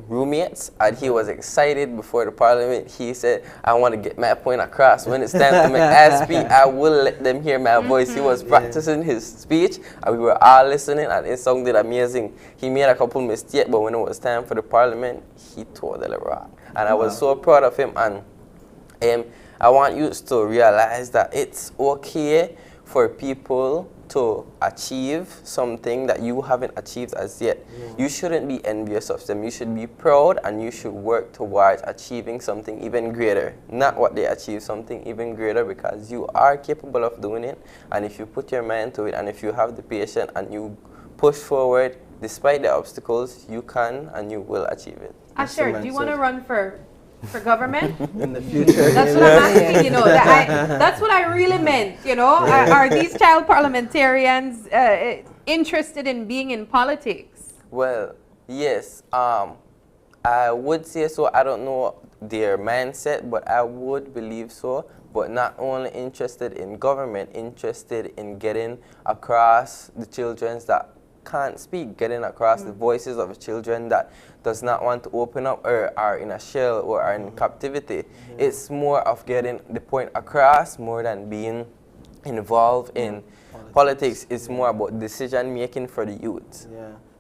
roommates, and he was excited before the parliament. He said, I want to get my point across. When it's time to make I speak, I will let them hear my voice. He was practicing his speech, and we were all listening, and his song did amazing. He made a couple mistakes, but when it was time for the parliament, he totally rocked. And I was so proud of him, and I want you to realize that it's okay for people to achieve something that you haven't achieved as yet. You shouldn't be envious of them. You should be proud, and you should work towards achieving something even greater. Not what they achieve, something even greater, because you are capable of doing it. And if you put your mind to it, and if you have the patience and you push forward, despite the obstacles, you can and you will achieve it. Asher, do you want to run for government? In the future. That's what I'm asking, you know. That's what I really meant, you know. Are these child parliamentarians interested in being in politics? Well, yes. I would say so. I don't know their mindset, but I would believe so. But not only interested in government, interested in getting across the children that can't speak, getting across the voices of children that does not want to open up or are in a shell or are in captivity. It's more of getting the point across more than being involved in politics. It's more about decision making for the youth.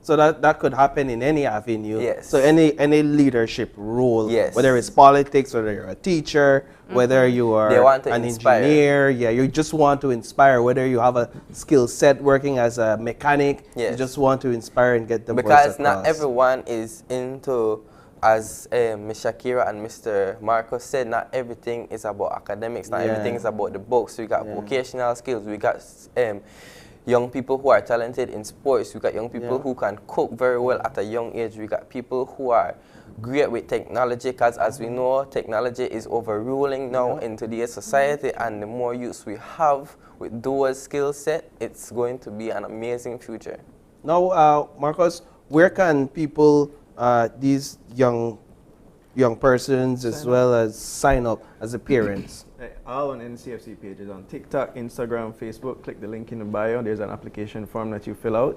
So that could happen in any avenue. Yes. So any leadership role, yes. whether it's politics, whether you're a teacher, whether you are an engineer, you just want to inspire, whether you have a skill set working as a mechanic, you just want to inspire and get the voice across. Because not everyone is into, as Ms. Shakira and Mr. Marcos said, not everything is about academics, not everything is about the books. We got vocational skills, we got young people who are talented in sports, we got young people who can cook very well at a young age, we got people who are great with technology, because as we know, technology is overruling now in today's society, and the more youths we have with those skill set, it's going to be an amazing future. Now, Marcos, where can people, these young persons as well as sign up as a parents? All on NCFC pages on TikTok, Instagram, Facebook. Click the link in the bio. There's an application form that you fill out,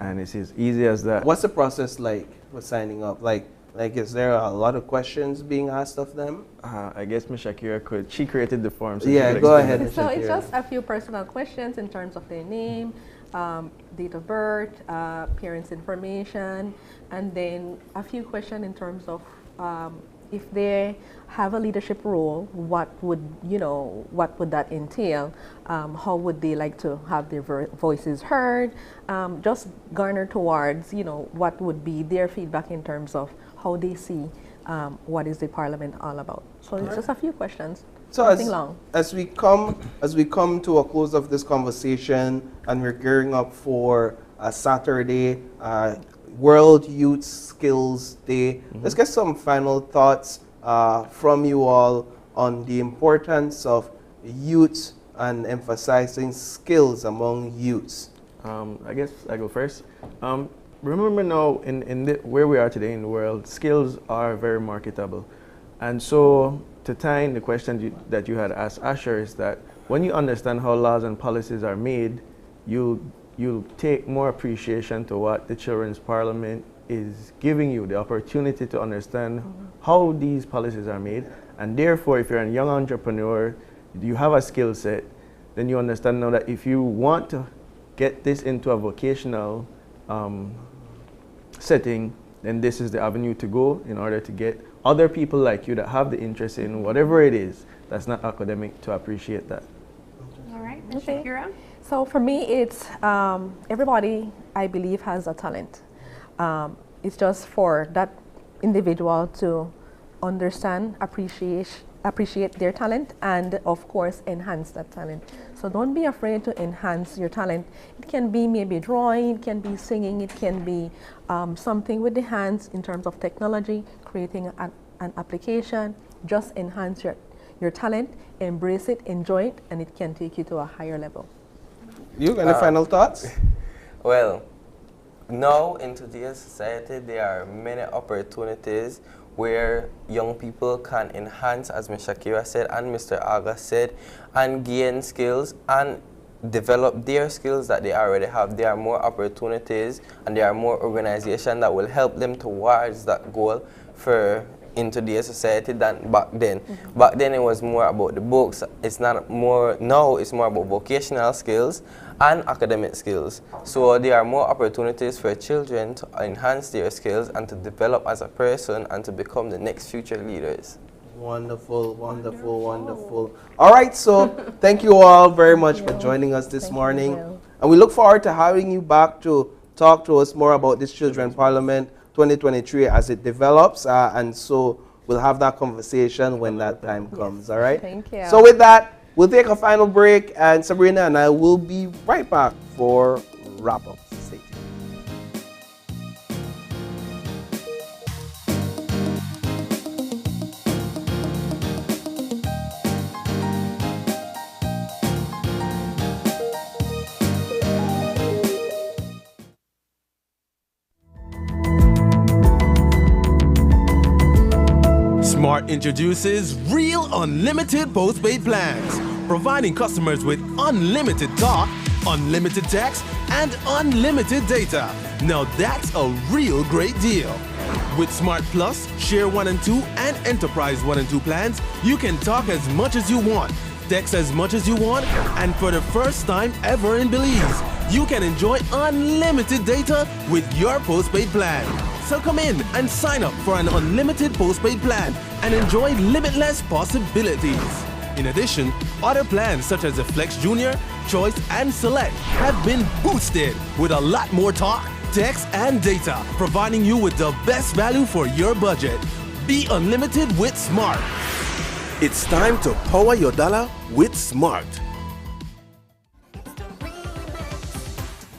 and it's as easy as that. What's the process like for signing up? Like is there a lot of questions being asked of them? I guess Ms. Shakira she created the form. So yeah, go ahead, Ms. So Shakira. it's just a few personal questions in terms of their name, date of birth, parents' information, and then a few questions in terms of if they have a leadership role, what would that entail? How would they like to have their voices heard? Just garner towards, what would be their feedback in terms of how they see what is the parliament all about. So it's just a few questions. So nothing long. As we come to a close of this conversation, and we're gearing up for a Saturday, World Youth Skills Day. Let's get some final thoughts from you all on the importance of youth and emphasizing skills among youths. I guess I go first. Remember now, where we are today in the world, skills are very marketable. And so, to tie in the question that you had asked Asher, is that when you understand how laws and policies are made, you'll take more appreciation to what the Children's Parliament is giving you, the opportunity to understand how these policies are made. And therefore, if you're a young entrepreneur, you have a skill set, then you understand now that if you want to get this into a vocational setting, then this is the avenue to go in order to get other people like you that have the interest in whatever it is that's not academic to appreciate that. All right, Ms. Shakira? So for me, it's everybody, I believe, has a talent. It's just for that individual to understand, appreciate their talent, and of course enhance that talent. So don't be afraid to enhance your talent. It can be maybe drawing, it can be singing, it can be something with the hands in terms of technology, creating an application. Just enhance your talent, embrace it, enjoy it, and it can take you to a higher level. You, any final thoughts? Well, now in today's society, there are many opportunities where young people can enhance, as Ms. Shakira said and Mr. Aga said, and gain skills and develop their skills that they already have. There are more opportunities and there are more organizations that will help them towards that goal in today's society than back then. Back then it was more about the books. It's not more, now it's more about vocational skills and academic skills. So there are more opportunities for children to enhance their skills and to develop as a person and to become the next future leaders. Wonderful, wonderful, wonderful. All right, so thank you all very much for joining us this morning. And we look forward to having you back to talk to us more about this Children's Parliament 2023 as it develops. And so we'll have that conversation when that time comes, all right? Thank you. So with that, we'll take a final break, and Sabrina and I will be right back for wrap-up. Stay tuned. Smart introduces Real Unlimited postpaid plans, providing customers with unlimited talk, unlimited text, and unlimited data. Now that's a real great deal. With Smart Plus, Share 1 and 2, and Enterprise 1 and 2 plans, you can talk as much as you want, Text as much as you want, and for the first time ever in Belize, you can enjoy unlimited data with your postpaid plan. So come in and sign up for an unlimited postpaid plan and enjoy limitless possibilities. In addition, other plans such as the Flex Junior, Choice, and Select have been boosted with a lot more talk, text, and data, providing you with the best value for your budget. Be unlimited with Smart. It's time to power your dollar with Smart.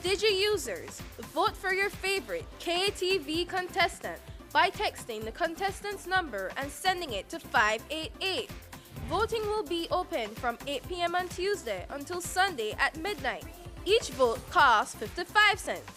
Digi users, vote for your favorite KTV contestant by texting the contestant's number and sending it to 588. Voting will be open from 8 p.m. on Tuesday until Sunday at midnight. Each vote costs 55 cents.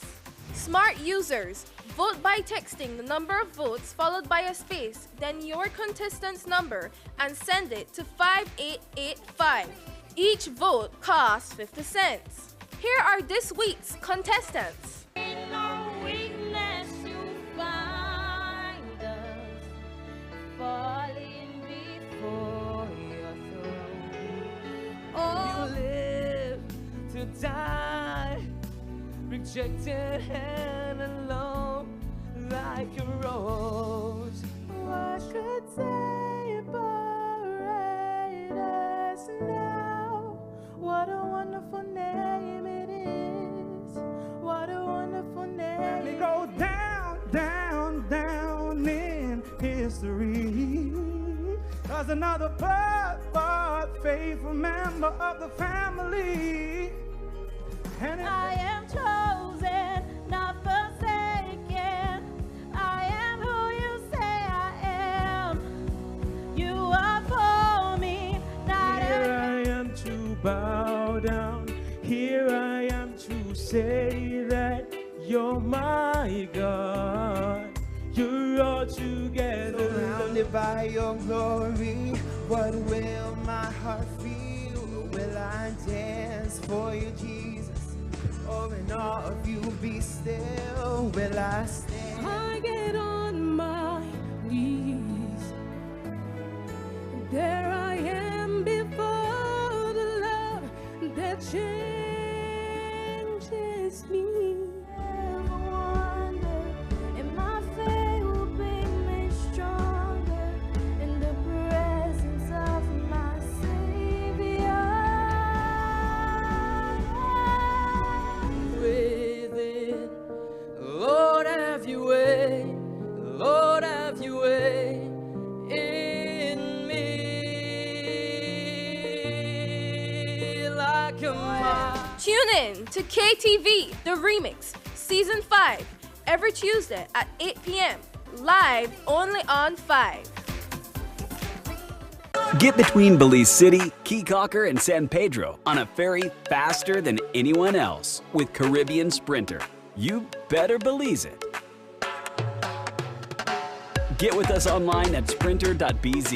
Smart users, vote by texting the number of votes followed by a space, then your contestant's number, and send it to 5885. Each vote costs 50 cents. Here are this week's contestants. You live to die, rejected and alone, like a rose. What could separate us now? What a wonderful name it is. What a wonderful name. They go down, down, down in history. As another blood-bought, faithful member of the family. And I am chosen, not forsaken. I am who you say I am. You are for me, not here I am to bow down. Here I am to say that you're my God. You're all together. Surrounded by your glory, what will my heart feel? Will I dance for you, Jesus? Or in awe of you be still? Will I stand? I get on my knees. There I am before the love that changes me. Lord, have you way, Lord, have you way in me like a mile. Tune in to KTV The Remix Season 5 every Tuesday at 8 p.m. live only on 5. Get between Belize City, Key Cocker, and San Pedro on a ferry faster than anyone else with Caribbean Sprinter. You better Belize it. Get with us online at sprinter.bz.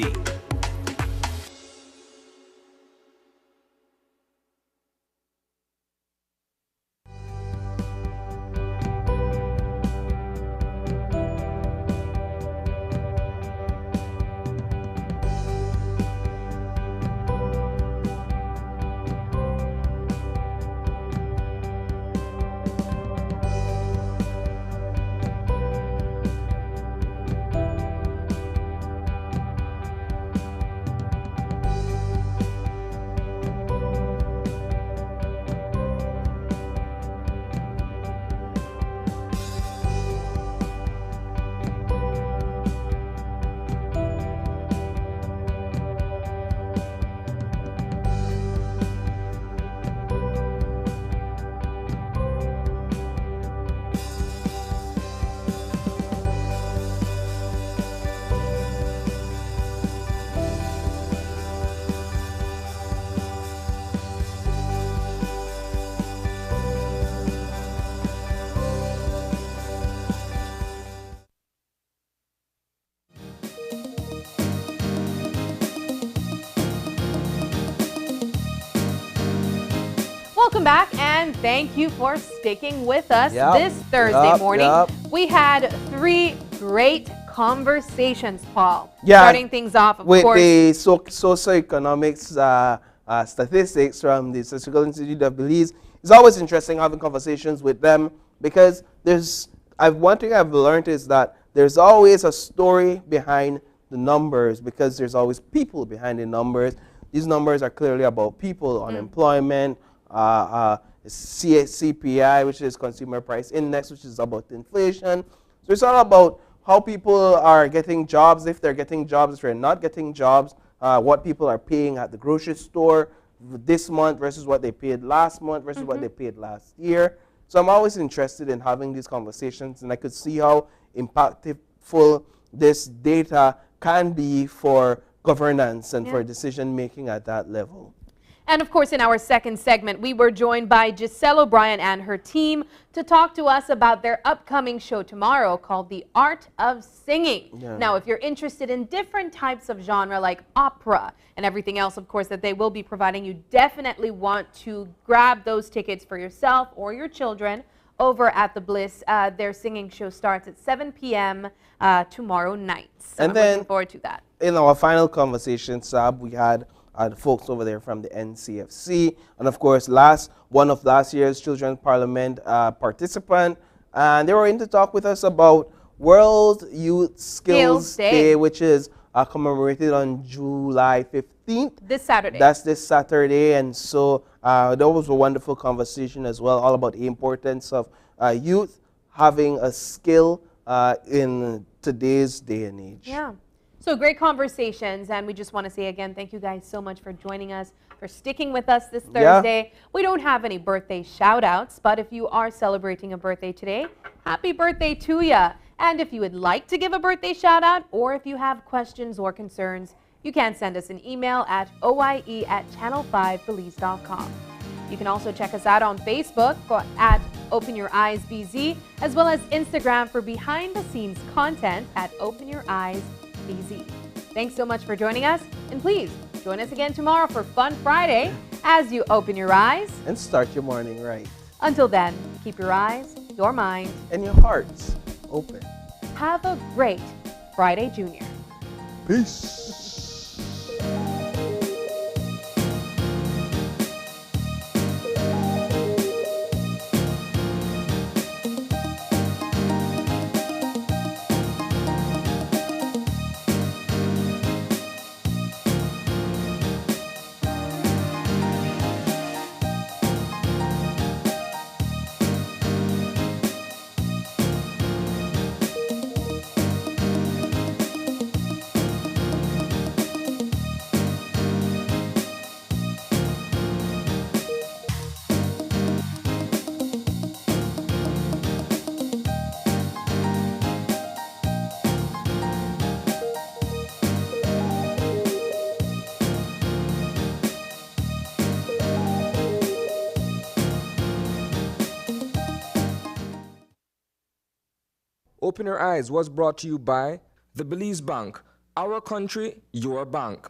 Welcome back, and thank you for sticking with us this Thursday morning. We had 3 great conversations, Paul. Starting things off, of with course. the socioeconomics statistics from the Socioeconomic Institute of Belize. It's always interesting having conversations with them because one thing I've learned is that there's always a story behind the numbers because there's always people behind the numbers. These numbers are clearly about people, unemployment, CPI, which is Consumer Price Index, which is about inflation. So it's all about how people are getting jobs, if they're getting jobs, if they're not getting jobs, what people are paying at the grocery store this month versus what they paid last month versus what they paid last year. So I'm always interested in having these conversations, and I could see how impactful this data can be for governance and for decision making at that level. And of course, in our second segment, we were joined by Giselle O'Brien and her team to talk to us about their upcoming show tomorrow called The Art of Singing. Now, if you're interested in different types of genre like opera and everything else, of course, that they will be providing, you definitely want to grab those tickets for yourself or your children over at the Bliss. Their singing show starts at 7 p.m. Tomorrow night. So I'm looking forward to that. In our final conversation, Sab, we had the folks over there from the NCFC, and of course one of last year's Children's Parliament participant, and they were in to talk with us about World Youth Skills Day, which is commemorated on July 15th. This Saturday. That's this Saturday, and so that was a wonderful conversation as well, all about the importance of youth having a skill in today's day and age. Yeah. So great conversations, and we just want to say again, thank you guys so much for joining us, for sticking with us this Thursday. We don't have any birthday shout outs, but if you are celebrating a birthday today, happy birthday to ya. And if you would like to give a birthday shout out, or if you have questions or concerns, you can send us an email at oie@channel5belize.com. You can also check us out on Facebook at Open Your Eyes BZ, as well as Instagram for behind the scenes content at Open Your Eyes BZ. Thanks so much for joining us, and please join us again tomorrow for Fun Friday as you open your eyes and start your morning right. Until then, keep your eyes, your mind, and your hearts open. Have a great Friday, Junior. Peace. Open Your Eyes was brought to you by the Belize Bank. Our country, your bank.